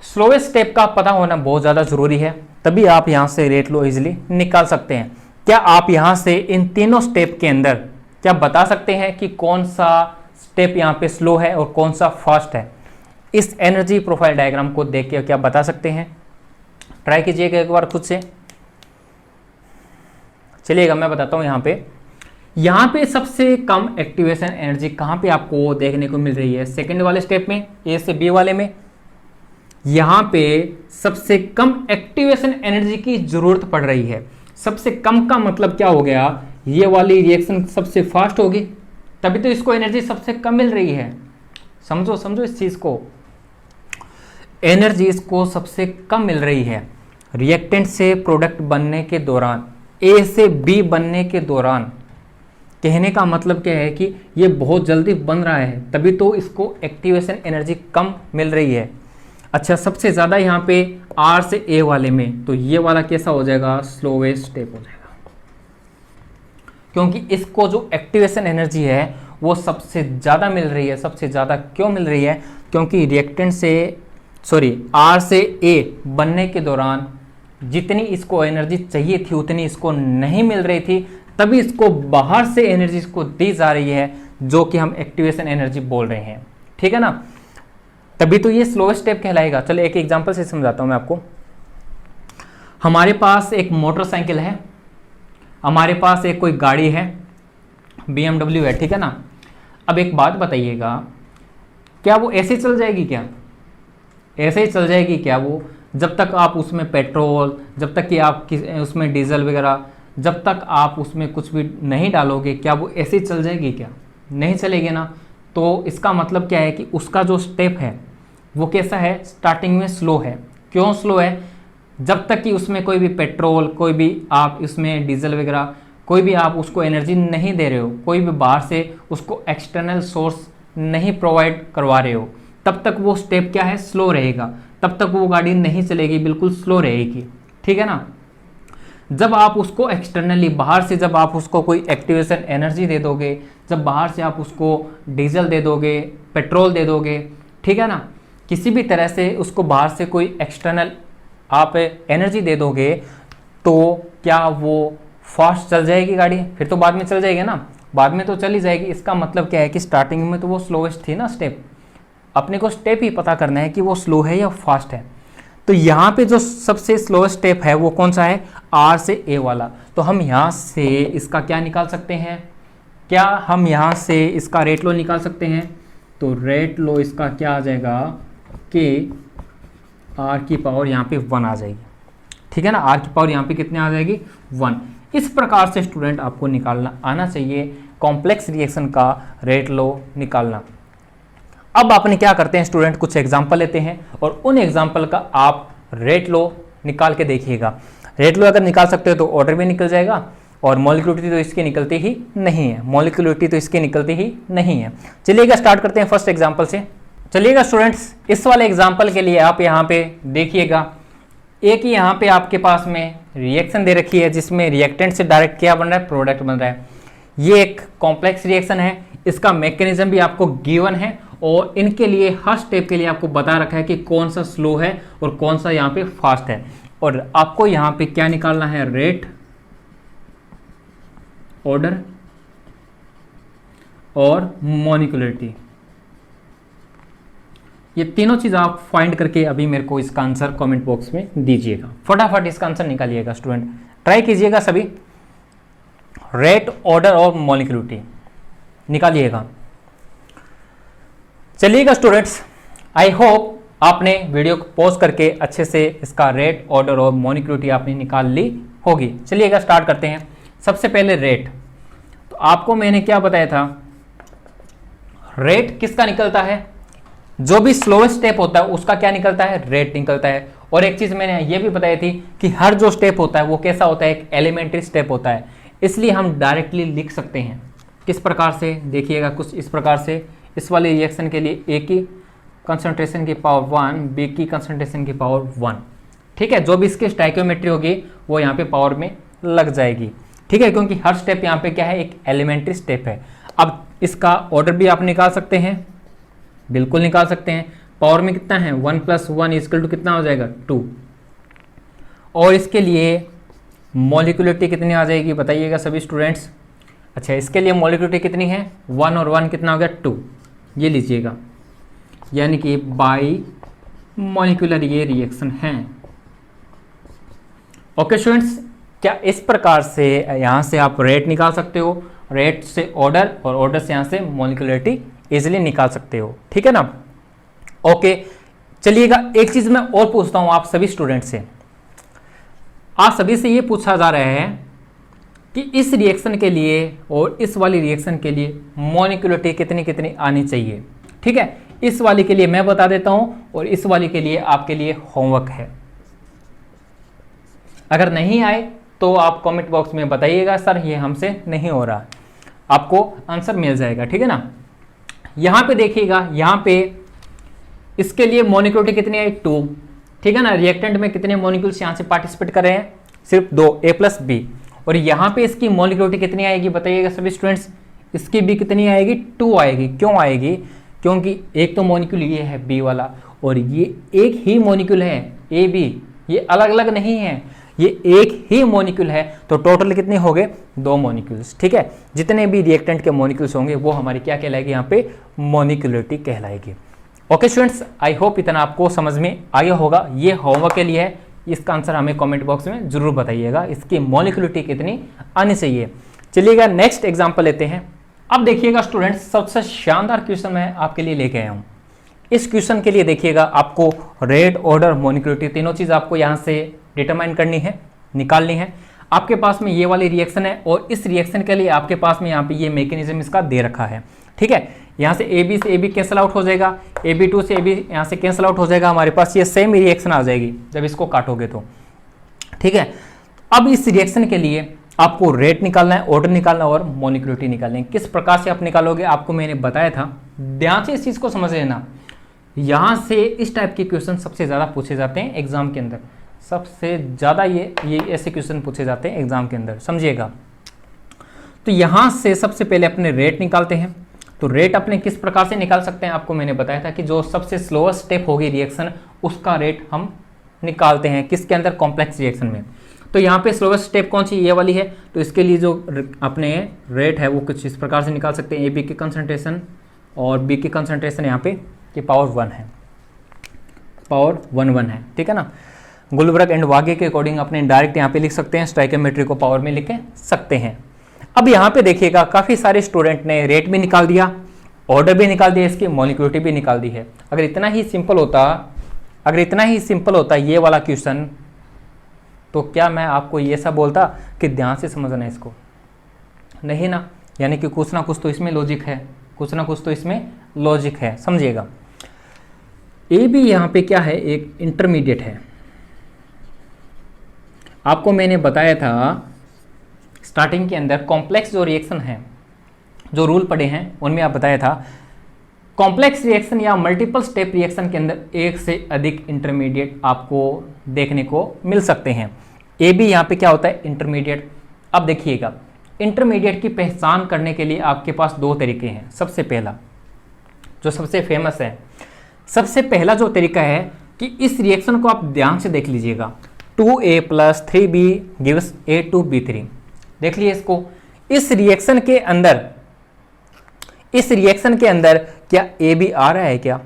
स्लोवेस्ट स्टेप का पता होना बहुत ज़्यादा ज़रूरी है, तभी आप यहाँ से रेट लो इजीली निकाल सकते हैं। क्या आप यहाँ से इन तीनों स्टेप के अंदर क्या बता सकते हैं कि कौन सा स्टेप यहाँ पे स्लो है और कौन सा फास्ट है? इस एनर्जी प्रोफाइल डायग्राम को देख के क्या बता सकते हैं? ट्राई कीजिएगा एक बार खुद से। चलिएगा मैं बताता हूँ यहाँ पे यहां पे सबसे कम एक्टिवेशन एनर्जी कहां पे आपको देखने को मिल रही है? सेकंड वाले स्टेप में, ए से बी वाले में। यहां पे सबसे कम एक्टिवेशन एनर्जी की जरूरत पड़ रही है। सबसे कम का मतलब क्या हो गया? ये वाली रिएक्शन सबसे फास्ट होगी, तभी तो इसको एनर्जी सबसे कम मिल रही है। समझो समझो इस चीज को, एनर्जी इसको सबसे कम मिल रही है रिएक्टेंट से प्रोडक्ट बनने के दौरान, ए से बी बनने के दौरान। कहने का मतलब क्या है कि ये बहुत जल्दी बन रहा है, तभी तो इसको एक्टिवेशन एनर्जी कम मिल रही है। अच्छा, सबसे ज़्यादा यहाँ पे आर से ए वाले में, तो ये वाला कैसा हो जाएगा? स्लोवेस्ट स्टेप हो जाएगा, क्योंकि इसको जो एक्टिवेशन एनर्जी है वो सबसे ज़्यादा मिल रही है। सबसे ज़्यादा क्यों मिल रही है? क्योंकि रिएक्टेंट से आर से ए बनने के दौरान जितनी इसको एनर्जी चाहिए थी उतनी इसको नहीं मिल रही थी, तभी इसको बाहर से एनर्जी इसको दी जा रही है, जो कि हम एक्टिवेशन एनर्जी बोल रहे हैं। ठीक है ना? तभी तो ये स्लोएस्ट स्टेप कहलाएगा। चलो एक एग्जांपल से समझाता हूं मैं आपको। हमारे पास एक मोटरसाइकिल है, हमारे पास एक कोई गाड़ी है, BMW है, ठीक है ना? अब एक बात बताइएगा, क्या वो ऐसे चल जाएगी? क्या ऐसे ही चल जाएगी क्या वो? जब तक आप उसमें पेट्रोल, जब तक कि आप उसमें डीजल वगैरह, जब तक आप उसमें कुछ भी नहीं डालोगे, क्या वो ऐसे ही चल जाएगी? क्या नहीं चलेगी ना। तो इसका मतलब क्या है कि उसका जो स्टेप है वो कैसा है? स्टार्टिंग में स्लो है। क्यों स्लो है? जब तक कि उसमें कोई भी पेट्रोल, कोई भी आप इसमें डीजल वगैरह, कोई भी आप उसको एनर्जी नहीं दे रहे हो, कोई भी बाहर से उसको एक्सटर्नल सोर्स नहीं प्रोवाइड करवा रहे हो, तब तक वो स्टेप क्या है? स्लो रहेगा। तब तक वो गाड़ी नहीं चलेगी, बिल्कुल स्लो रहेगी। ठीक है ना? जब आप उसको एक्सटर्नली बाहर से, जब आप उसको कोई एक्टिवेशन एनर्जी दे दोगे, जब बाहर से आप उसको डीजल दे दोगे, पेट्रोल दे दोगे, ठीक है ना, किसी भी तरह से उसको बाहर से कोई एक्सटर्नल आप एनर्जी दे दोगे, तो क्या वो फास्ट चल जाएगी गाड़ी? फिर तो बाद में चल जाएगी ना, बाद में तो चली जाएगी। इसका मतलब क्या है कि स्टार्टिंग में तो वो स्लोएस्ट थी ना स्टेप। अपने को स्टेप ही पता करना है कि वो स्लो है या फास्ट है। तो यहाँ पे जो सबसे स्लो स्टेप है वो कौन सा है? आर से ए वाला। तो हम यहाँ से इसका क्या निकाल सकते हैं? क्या हम यहाँ से इसका रेट लो निकाल सकते हैं? तो रेट लो इसका क्या आ जाएगा कि आर की पावर यहाँ पे 1 आ जाएगी। ठीक है ना? आर की पावर यहाँ पे कितने आ जाएगी? 1। इस प्रकार से स्टूडेंट आपको निकालना आना चाहिए कॉम्प्लेक्स रिएक्शन का रेट लो निकालना। अब आपने क्या करते हैं स्टूडेंट, कुछ एग्जाम्पल लेते हैं और उन एग्जाम्पल का आप रेट लो निकाल के देखिएगा। रेट लो अगर निकाल सकते हो तो ऑर्डर भी निकल जाएगा, और मॉलिक्यूलरिटी तो इसकी निकलती ही नहीं है, मॉलिक्यूलरिटी तो इसकी निकलती ही नहीं है। चलिएगा स्टार्ट करते हैं फर्स्ट एग्जाम्पल से। चलिएगा स्टूडेंट्स, इस वाले एग्जाम्पल के लिए आप यहाँ पे देखिएगा, एक ही यहाँ पे आपके पास में रिएक्शन दे रखी है जिसमें रिएक्टेंट से डायरेक्ट क्या बन रहा है? प्रोडक्ट बन रहा है। ये एक कॉम्प्लेक्स रिएक्शन है, इसका मैकेनिज्म भी आपको गिवन है, और इनके लिए हर स्टेप के लिए आपको बता रखा है कि कौन सा स्लो है और कौन सा यहाँ पे फास्ट है। और आपको यहाँ पे क्या निकालना है? रेट, ऑर्डर और मॉलिक्यूलरिटी। ये तीनों चीज आप फाइंड करके अभी मेरे को इसका आंसर कमेंट बॉक्स में दीजिएगा। फटाफट इसका आंसर निकालिएगा स्टूडेंट, ट्राई कीजिएगा सभी। रेट, ऑर्डर और मॉलिक्यूलरिटी निकालिएगा। चलिएगा स्टूडेंट्स, आई होप आपने वीडियो को पॉज करके अच्छे से इसका रेट, ऑर्डर और मॉलिक्यूलरिटी आपने निकाल ली होगी। चलिएगा स्टार्ट करते हैं। सबसे पहले रेट, तो आपको मैंने क्या बताया था? रेट किसका निकलता है? जो भी स्लोएस्ट स्टेप होता है उसका क्या निकलता है? रेट निकलता है। और एक चीज मैंने ये भी बताई थी कि हर जो स्टेप होता है वो कैसा होता है? एक एलिमेंट्री स्टेप होता है। इसलिए हम डायरेक्टली लिख सकते हैं। किस प्रकार से? देखिएगा कुछ इस प्रकार से। इस वाले रिएक्शन के लिए ए की कंसंट्रेशन की पावर 1, बी की कंसंट्रेशन की पावर 1। ठीक है, जो भी इसकी स्टाइकियोमेट्री होगी वो यहाँ पे पावर में लग जाएगी। ठीक है, क्योंकि हर स्टेप यहाँ पे क्या है? एक एलिमेंट्री स्टेप है। अब इसका ऑर्डर भी आप निकाल सकते हैं, बिल्कुल निकाल सकते हैं। पावर में कितना है? 1 + 1 = कितना हो जाएगा? 2। और इसके लिए मॉलिक्यूलरिटी कितनी आ जाएगी बताइएगा सभी स्टूडेंट्स। अच्छा, इसके लिए मॉलिक्यूलरिटी कितनी है? 1 और 1 कितना हो गया? 2। ये लीजिएगा, यानी कि बाई मॉलिक्यूलर ये रिएक्शन है। ओके स्टूडेंट्स, क्या इस प्रकार से यहाँ से आप रेट निकाल सकते हो रेट से ऑर्डर और ऑर्डर से यहाँ से मॉलिक्यूलरिटी इजिली निकाल सकते हो, ठीक है ना। ओके, चलिएगा एक चीज मैं और पूछता हूं आप सभी स्टूडेंट से। आप सभी से ये पूछा जा रहा है कि इस रिएक्शन के लिए और इस वाली रिएक्शन के लिए मॉलिक्यूलरिटी कितनी कितनी आनी चाहिए, ठीक है। इस वाली के लिए मैं बता देता हूं और इस वाली के लिए आपके लिए होमवर्क है। अगर नहीं आए तो आप कमेंट बॉक्स में बताइएगा सर ये हमसे नहीं हो रहा, आपको आंसर मिल जाएगा, ठीक है ना। यहां पे देखिएगा, यहां पे इसके लिए मॉलिक्यूलरिटी कितनी आई 2, ठीक है ना। रिएक्टेंट में कितने मॉलिक्यूल्स यहां से पार्टिसिपेट कर रहे हैं, सिर्फ 2, A+B। और यहां पे इसकी मॉलिक्यूलरिटी कितनी आएगी बताइएगा सभी स्टूडेंट्स। इसकी भी कितनी आएगी, 2 आएगी। क्यों आएगी, क्योंकि एक तो मॉलिक्यूल ये है B वाला और ये एक ही मॉलिक्यूल है AB, ये अलग अलग नहीं है, ये एक ही मॉलिक्यूल है। तो टोटल कितने हो गए, 2 मॉलिक्यूल्स, ठीक है। जितने भी रिएक्टेंट के मॉलिक्यूल्स होंगे वो हमारी क्या कहलाएगी, यहाँ पे मॉलिक्यूलरिटी कहलाएगी। ओके स्टूडेंट्स, आई होप इतना आपको समझ में आ गया होगा। ये होमवर्क के लिए है, इसका आंसर हमें कमेंट बॉक्स में जरूर बताइएगा, इसकी मॉलिक्यूलरिटी कितनी आनी चाहिए। चलिएगा नेक्स्ट एग्जांपल लेते हैं। अब देखिएगा स्टूडेंट्स, सबसे शानदार क्वेश्चन मैं आपके लिए लेके आया हूं। इस क्वेश्चन के लिए देखिएगा आपको रेट, ऑर्डर, मॉलिक्यूलरिटी तीनों चीज आपको यहां से डिटरमाइन करनी है, निकालनी है। आपके पास में ये वाली रिएक्शन है और इस रिएक्शन के लिए आपके पास में यहाँ पे ये मैकेनिज्म इसका दे रखा है, ठीक है। यहाँ से AB से AB कैंसिल आउट हो जाएगा, AB2 से AB यहाँ से कैंसिल आउट हो जाएगा, हमारे पास ये सेम रिएक्शन आ जाएगी जब इसको काटोगे तो, ठीक है। अब इस रिएक्शन के लिए आपको रेट निकालना है, ऑर्डर निकालना है और मॉलिक्यूलरिटी निकालनी है। किस प्रकार से आप निकालोगे आपको मैंने बताया था, ध्यान से इस चीज को समझ लेना। यहाँ से इस टाइप के क्वेश्चन सबसे ज्यादा पूछे जाते हैं एग्जाम के अंदर, सबसे ज्यादा ये ऐसे क्वेश्चन पूछे जाते हैं एग्जाम के अंदर, समझिएगा। तो यहां से सबसे पहले अपने रेट निकालते हैं। तो रेट अपने किस प्रकार से निकाल सकते हैं, आपको मैंने बताया था कि जो सबसे स्लोएस्ट स्टेप होगी रिएक्शन उसका रेट हम निकालते हैं किसके अंदर, कॉम्प्लेक्स रिएक्शन में। तो यहाँ पे स्लोएस्ट स्टेप कौन सी, ये वाली है। तो इसके लिए जो अपने रेट है वो कुछ इस प्रकार से निकाल सकते हैं, AB की कंसंट्रेशन और B की कंसंट्रेशन यहाँ पे कि पावर 1 है, पावर 1 है, ठीक है ना। गुलबर्ग एंड वागे के अकॉर्डिंग अपने डायरेक्ट यहाँ पे लिख सकते हैं, स्टोइकियोमेट्री को पावर में लिख सकते हैं। अब यहाँ पे देखिएगा काफी सारे स्टूडेंट ने रेट भी निकाल दिया, ऑर्डर भी निकाल दिया, इसकी मॉलिक्यूलरिटी भी निकाल दी है। अगर इतना ही सिंपल होता ये वाला क्वेश्चन तो क्या मैं आपको ये सब बोलता कि ध्यान से समझना इसको, नहीं ना। यानी कि कुछ ना कुछ तो इसमें लॉजिक है, कुछ ना कुछ तो इसमें लॉजिक है, समझिएगा। AB यहाँ पे क्या है, एक इंटरमीडिएट है। आपको मैंने बताया था स्टार्टिंग के अंदर कॉम्प्लेक्स जो रिएक्शन है, जो रूल पढ़े हैं उनमें आप बताया था कॉम्प्लेक्स रिएक्शन या मल्टीपल स्टेप रिएक्शन के अंदर एक से अधिक इंटरमीडिएट आपको देखने को मिल सकते हैं। AB यहाँ पे क्या होता है, इंटरमीडिएट। अब देखिएगा इंटरमीडिएट की पहचान करने के लिए आपके पास 2 तरीके हैं। सबसे पहला जो सबसे फेमस है, सबसे पहला जो तरीका है कि इस रिएक्शन को आप ध्यान से देख लीजिएगा, 2A + 3B गिव्स A2B3। देख लीजिए इसको, इस रिएक्शन के अंदर क्या AB आ रहा है क्या,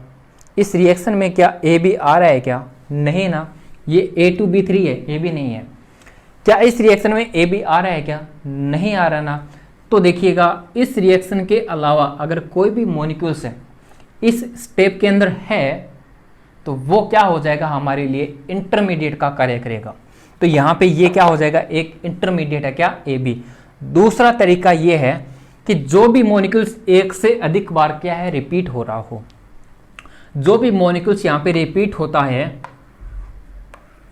इस रिएक्शन में क्या AB आ रहा है क्या, नहीं ना, ये A2B3 है, AB नहीं है। क्या इस रिएक्शन में AB आ रहा है क्या, नहीं आ रहा ना। तो देखिएगा इस रिएक्शन के अलावा अगर कोई भी मॉलिक्यूल्स है इस स्टेप के अंदर है तो वो क्या हो जाएगा, हमारे लिए इंटरमीडिएट का कार्य करेगा। तो यहाँ पे ये क्या हो जाएगा, एक इंटरमीडिएट है क्या, AB। दूसरा तरीका ये है कि जो भी मॉलिक्यूल्स एक से अधिक बार क्या है, रिपीट हो रहा हो, जो भी मॉलिक्यूल्स यहाँ पे रिपीट होता है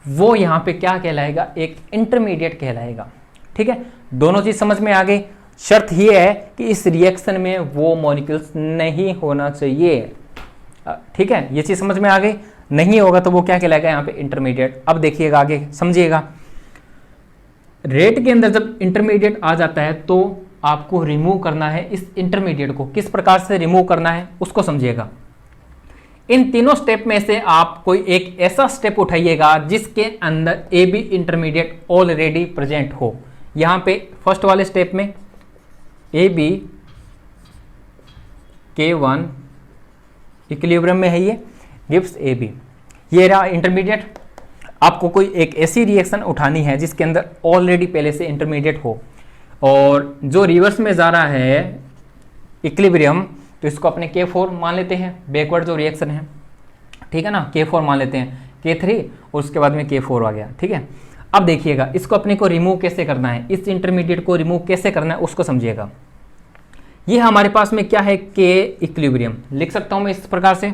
वो यहाँ पे क्या कहलाएगा, एक इंटरमीडिएट कहलाएगा, ठीक है। दोनों चीज समझ में आ गई। शर्त ये है कि इस रिएक्शन में वो मॉलिक्यूल्स नहीं होना चाहिए, ठीक है, ये चीज समझ में आ गई। नहीं होगा तो वो क्या कहलाएगा, यहाँ पे इंटरमीडिएट। अब देखिएगा आगे समझिएगा, रेट के अंदर जब इंटरमीडिएट आ जाता है तो आपको रिमूव करना है इस इंटरमीडिएट को। किस प्रकार से रिमूव करना है उसको समझिएगा। इन तीनों स्टेप में से आप कोई एक ऐसा स्टेप उठाइएगा जिसके अंदर AB इंटरमीडिएट ऑलरेडी प्रेजेंट हो। यहां पे फर्स्ट वाले स्टेप में AB K1 इक्विलिब्रियम में है, ये गिव्स AB, ये रहा इंटरमीडिएट। आपको कोई एक ऐसी रिएक्शन उठानी है जिसके अंदर ऑलरेडी पहले से इंटरमीडिएट हो और जो रिवर्स में जा रहा है इक्विलिब्रियम, तो इसको अपने K4 मान लेते हैं, बैकवर्ड जो रिएक्शन है, ठीक है ना, K4 मान लेते हैं, K3 और उसके बाद में K4 आ गया, ठीक है। अब देखिएगा इसको अपने को रिमूव कैसे करना है, इस इंटरमीडिएट को रिमूव कैसे करना है उसको समझिएगा। ये हमारे पास में क्या है, K इक्विलिब्रियम, लिख सकता हूं मैं इस प्रकार से।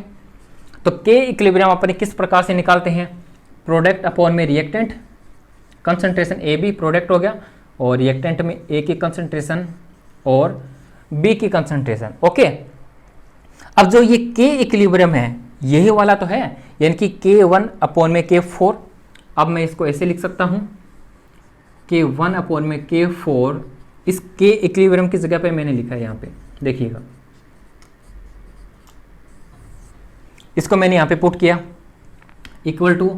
तो K इक्विलिब्रियम अपने किस प्रकार से निकालते हैं, प्रोडक्ट अपॉन में रिएक्टेंट, कंसंट्रेशन AB प्रोडक्ट हो गया, और रिएक्टेंट में A की कंसंट्रेशन और B की कंसंट्रेशन, ओके। अब जो ये K इक्विलिब्रियम है यही वाला तो है, यानी कि K1 अपॉन में K4। अब मैं इसको ऐसे लिख सकता हूं, K1 अपॉन में K4, इस K इक्विलिब्रियम की जगह पे मैंने लिखा है यहाँ पे, देखिएगा इसको मैंने यहाँ पे पुट किया, इक्वल टू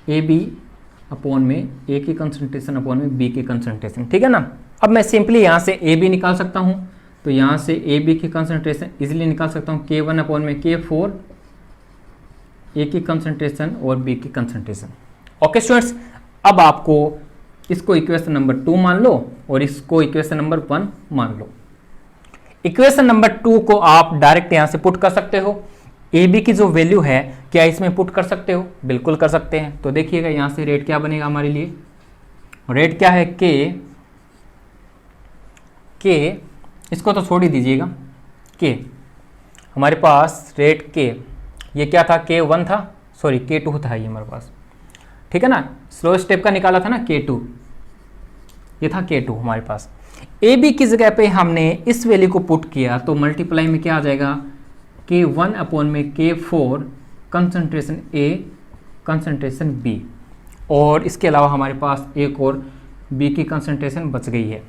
AB अपॉन में A की कंसंट्रेशन अपॉन में B की कंसंट्रेशन, ठीक है ना। अब मैं सिंपली यहाँ से AB निकाल सकता हूँ, तो यहाँ से AB की कंसंट्रेशन इजीली निकाल सकता हूँ, K1 अपॉन में K4, A की कंसंट्रेशन और B की कंसंट्रेशन। ओके स्टूडेंट्स, अब आपको इसको इक्वेशन नंबर 2 मान लो और इसको इक्वेशन नंबर 1 मान लो। इक्वेशन नंबर 2 को आप डायरेक्ट यहाँ से पुट कर सकते हो, AB की जो वैल्यू है क्या इसमें पुट कर सकते हो, बिल्कुल कर सकते हैं। तो देखिएगा यहाँ से रेट क्या बनेगा हमारे लिए, रेट क्या है K, इसको तो छोड़ ही दीजिएगा, K हमारे पास रेट K, ये क्या था, K1 था, सॉरी K2 था ये हमारे पास, ठीक है ना, स्लो स्टेप का निकाला था ना K2, ये था K2 हमारे पास। AB की जगह पे हमने इस वैल्यू को पुट किया तो मल्टीप्लाई में क्या आ जाएगा, K1 अपॉन में K4 concentration A concentration B, और इसके अलावा हमारे पास एक और B की कंसंट्रेशन बच गई है,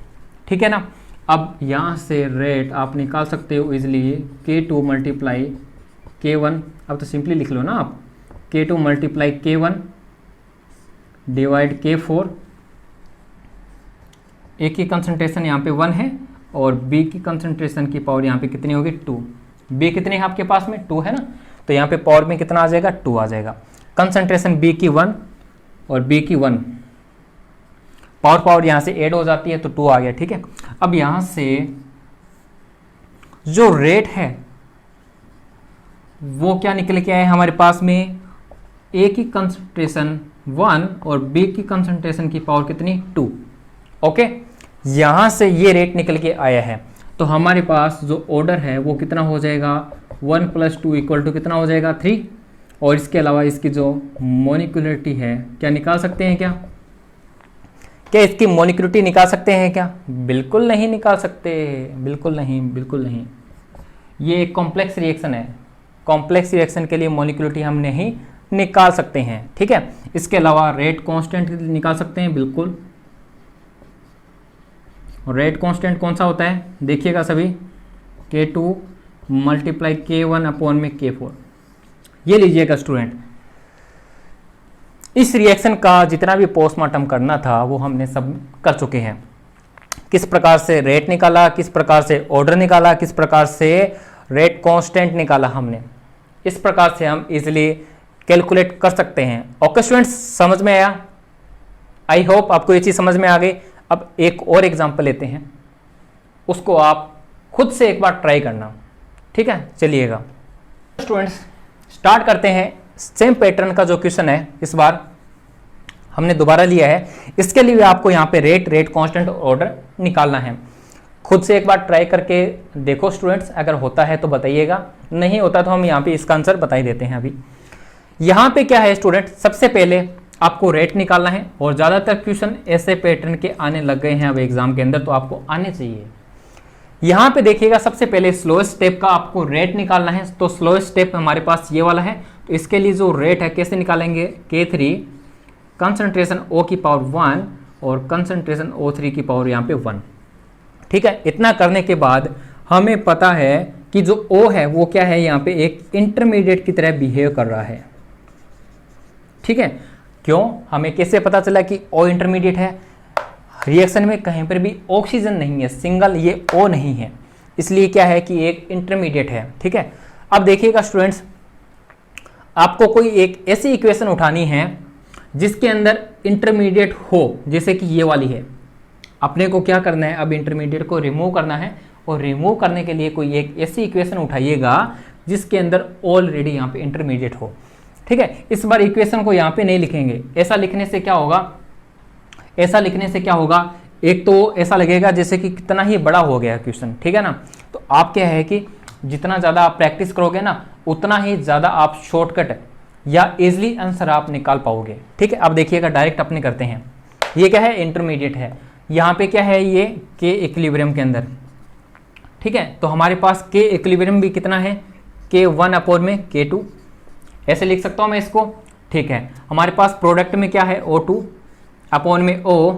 ठीक है ना। अब यहाँ से रेट आप निकाल सकते हो इजीली, K2 मल्टीप्लाई K1, अब तो सिंपली लिख लो ना आप, K2 multiply K1 divide K4, A की कंसंट्रेशन यहाँ पे 1 है और B की कंसंट्रेशन की पावर यहाँ पे कितनी होगी, 2। B कितनी है आपके पास में, 2 है ना, तो यहाँ पे पावर में कितना आ जाएगा, 2 आ जाएगा। कंसंट्रेशन B की 1 और B की 1, पावर यहाँ से ऐड हो जाती है तो 2 आ गया, ठीक है। अब यहाँ से जो रेट है वो क्या निकल के आया हमारे पास में, A की कंसंट्रेशन 1 और B की कंसंट्रेशन की पावर कितनी, 2, ओके। यहाँ से ये रेट निकल के आया है, तो हमारे पास जो ऑर्डर है वो कितना हो जाएगा, 1 + 2 इक्वल टू कितना हो जाएगा, 3। और इसके अलावा इसकी जो मोलिकुलरिटी है क्या निकाल सकते हैं क्या इसकी मोलिकुलरिटी निकाल सकते हैं क्या, बिल्कुल नहीं निकाल सकते, बिल्कुल नहीं, बिल्कुल नहीं। ये एक कॉम्प्लेक्स रिएक्शन है, कॉम्प्लेक्स रिएक्शन के लिए मोलिकुलरिटी हम नहीं निकाल सकते हैं, ठीक है। इसके अलावा रेट कांस्टेंट निकाल सकते हैं, बिल्कुल। रेट कांस्टेंट कौन सा होता है, देखिएगा सभी, K2 मल्टीप्लाई K1 अपॉन में K4, ये लीजिएगा स्टूडेंट। इस रिएक्शन का जितना भी पोस्टमार्टम करना था वो हमने सब कर चुके हैं। किस प्रकार से रेट निकाला, किस प्रकार से ऑर्डर निकाला, किस प्रकार से रेट कांस्टेंट निकाला हमने, इस प्रकार से हम इजीली कैलकुलेट कर सकते हैं। ओके स्टूडेंट्स, समझ में आया, आई होप आपको ये चीज़ समझ में आ गई। अब एक और एग्जांपल लेते हैं, उसको आप खुद से एक बार ट्राई करना, ठीक है। चलिएगा स्टूडेंट्स, स्टार्ट करते हैं। सेम पैटर्न का जो क्वेश्चन है इस बार हमने दोबारा लिया है। इसके लिए आपको यहाँ पे रेट कांस्टेंट ऑर्डर निकालना है। खुद से एक बार ट्राई करके देखो स्टूडेंट्स, अगर होता है तो बताइएगा, नहीं होता तो हम यहाँ पे इसका आंसर बता ही देते हैं। अभी यहाँ पे क्या है स्टूडेंट, सबसे पहले आपको रेट निकालना है, और ज़्यादातर क्वेश्चन ऐसे पैटर्न के आने लग गए हैं अब एग्जाम के अंदर, तो आपको आने चाहिए। यहाँ पे देखिएगा, सबसे पहले स्लोएस्ट स्टेप का आपको रेट निकालना है, तो स्लोएस्ट स्टेप हमारे पास ये वाला है। तो इसके लिए जो रेट है कैसे निकालेंगे, K3 कंसंट्रेशन O की पावर 1 और कंसंट्रेशन O3 की पावर यहाँ पे 1, ठीक है। इतना करने के बाद हमें पता है कि जो O है वो क्या है, यहाँ पे एक इंटरमीडिएट की तरह बिहेव कर रहा है, ठीक है। क्यों, हमें कैसे पता चला कि O इंटरमीडिएट है, रिएक्शन में कहीं पर भी ऑक्सीजन नहीं है, सिंगल ये O नहीं है, इसलिए क्या है कि एक इंटरमीडिएट है, ठीक है। अब देखिएगा स्टूडेंट्स, आपको कोई एक ऐसी इक्वेशन उठानी है जिसके अंदर इंटरमीडिएट हो, जैसे कि ये वाली है, अपने को क्या करना है, अब इंटरमीडिएट को रिमूव करना है, और रिमूव करने के लिए कोई एक ऐसी इक्वेशन उठाइएगा जिसके अंदर ऑलरेडी यहाँ पे इंटरमीडिएट हो। ठीक है, इस बार इक्वेशन को यहाँ पे नहीं लिखेंगे। ऐसा लिखने से क्या होगा, ऐसा लिखने से क्या होगा, एक तो ऐसा लगेगा जैसे कि कितना ही बड़ा हो गया क्वेश्चन, ठीक है ना। तो आप क्या है कि जितना ज़्यादा आप प्रैक्टिस करोगे ना, उतना ही ज़्यादा आप शॉर्टकट या इजली आंसर आप निकाल पाओगे। ठीक है, अब देखिएगा डायरेक्ट अपने करते हैं। ये क्या है, इंटरमीडिएट है। यहाँ पे क्या है, ये के इक्विलिब्रियम के अंदर। ठीक है, तो हमारे पास के इक्विलिब्रियम भी कितना है, K1 में K2, ऐसे लिख सकता हूँ मैं इसको। ठीक है, हमारे पास प्रोडक्ट में क्या है, O2 अपॉन में O,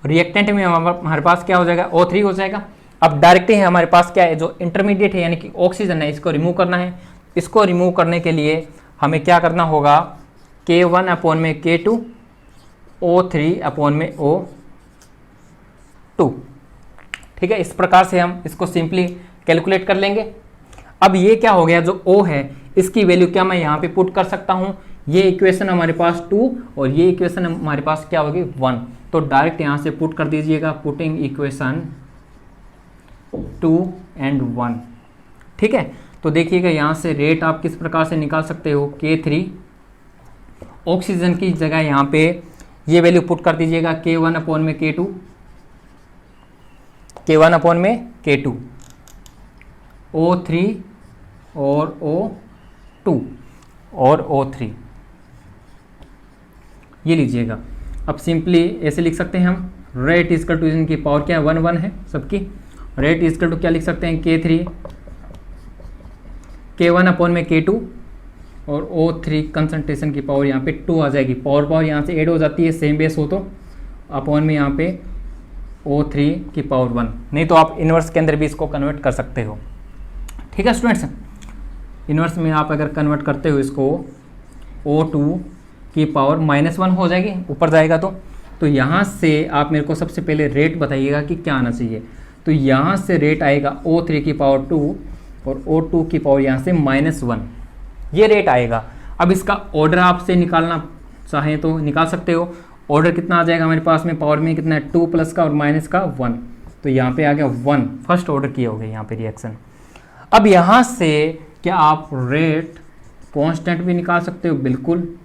रिएक्टेंट में हमारे पास क्या हो जाएगा, O3 हो जाएगा। अब डायरेक्ट ही हमारे पास क्या है, जो इंटरमीडिएट है यानी कि ऑक्सीजन है, इसको रिमूव करना है। इसको रिमूव करने के लिए हमें क्या करना होगा, K1 में K2, O3 में O2। ठीक है, इस प्रकार से हम इसको सिंपली कैलकुलेट कर लेंगे। अब ये क्या हो गया, जो O है इसकी वैल्यू क्या मैं यहाँ पे पुट कर सकता हूँ, ये इक्वेशन हमारे पास 2 और ये इक्वेशन हमारे पास क्या होगी 1, तो डायरेक्ट यहाँ से पुट कर दीजिएगा, पुटिंग इक्वेशन 2 and 1। ठीक है, तो देखिएगा यहाँ से रेट आप किस प्रकार से निकाल सकते हो, K3 ऑक्सीजन की जगह यहाँ पे ये वैल्यू पुट कर दीजिएगा, K1 में K2, K1 में K2, O3 और O2 और O3, ये लीजिएगा। अब सिंपली ऐसे लिख सकते हैं हम, रेट इजकल टू, इनकी पावर क्या है 1 1 है सबकी, रेट इजकल टू क्या लिख सकते हैं, K3 K1 में K2 और O3 कंसंट्रेशन की पावर यहाँ पे 2 आ जाएगी, पावर यहाँ से ऐड हो जाती है, सेम बेस हो तो अपॉन में यहाँ पे O3 की पावर 1, नहीं तो आप इन्वर्स के अंदर भी इसको कन्वर्ट कर सकते हो। ठीक है स्टूडेंट्स, इन्वर्स में आप अगर कन्वर्ट करते हो इसको, O2 की पावर -1 हो जाएगी, ऊपर जाएगा तो यहाँ से आप मेरे को सबसे पहले रेट बताइएगा कि क्या आना चाहिए। तो यहाँ से रेट आएगा O3 की पावर 2 और O2 की पावर यहाँ से -1, ये रेट आएगा। अब इसका ऑर्डर आपसे निकालना चाहें तो निकाल सकते हो। ऑर्डर कितना आ जाएगा हमारे पास में, पावर में कितना है 2 प्लस का और माइनस का 1, तो यहाँ पे आ गया 1, फर्स्ट ऑर्डर किए हो गए यहाँ पे रिएक्शन। अब यहाँ से क्या आप रेट कांस्टेंट भी निकाल सकते हो, बिल्कुल।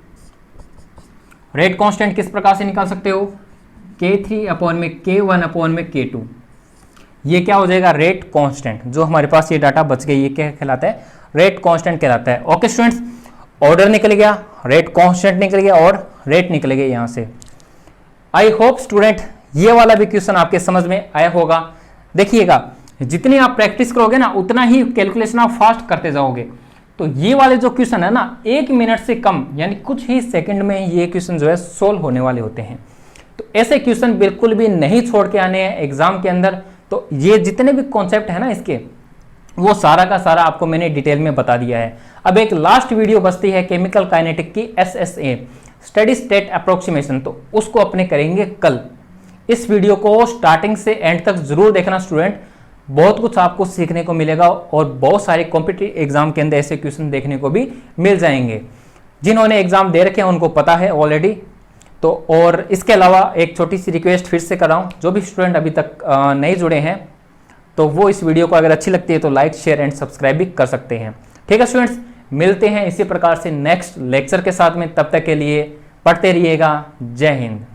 रेट कांस्टेंट किस प्रकार से निकाल सकते हो, K3 में K1 में K2, ये क्या हो जाएगा, रेट कांस्टेंट। जो हमारे पास ये डाटा बच गई, ये क्या कहलाता है, रेट कांस्टेंट कहलाता है। ओके स्टूडेंट्स, ऑर्डर निकल गया, रेट कांस्टेंट निकल गया और रेट निकल गया यहाँ से। आई होप स्टूडेंट ये वाला भी क्वेश्चन आपके समझ में आया होगा। देखिएगा, जितनी आप प्रैक्टिस करोगे ना, उतना ही कैलकुलेशन आप फास्ट करते जाओगे। तो ये वाले जो क्वेश्चन है ना, 1 मिनट से कम यानी कुछ ही सेकंड में ये क्वेश्चन जो है सोल्व होने वाले होते हैं। तो ऐसे क्वेश्चन बिल्कुल भी नहीं छोड़ के आने हैं एग्जाम के अंदर। तो ये जितने भी कॉन्सेप्ट है ना इसके, वो सारा का सारा आपको मैंने डिटेल में बता दिया है। अब एक लास्ट वीडियो बचती है केमिकल काइनेटिक की, SSA स्टेडी स्टेट अप्रोक्सीमेशन, तो उसको अपने करेंगे कल। इस वीडियो को स्टार्टिंग से एंड तक जरूर देखना स्टूडेंट, बहुत कुछ आपको सीखने को मिलेगा और बहुत सारे कॉम्पिटिटिव एग्जाम के अंदर ऐसे क्वेश्चन देखने को भी मिल जाएंगे। जिन्होंने एग्जाम दे रखे हैं उनको पता है ऑलरेडी। तो और इसके अलावा एक छोटी सी रिक्वेस्ट फिर से कर रहा हूँ, जो भी स्टूडेंट अभी तक नहीं जुड़े हैं तो वो इस वीडियो को अगर अच्छी लगती है तो लाइक शेयर एंड सब्सक्राइब भी कर सकते हैं। ठीक है स्टूडेंट्स, मिलते हैं इसी प्रकार से नेक्स्ट लेक्चर के साथ में, तब तक के लिए पढ़ते रहिएगा। जय हिंद।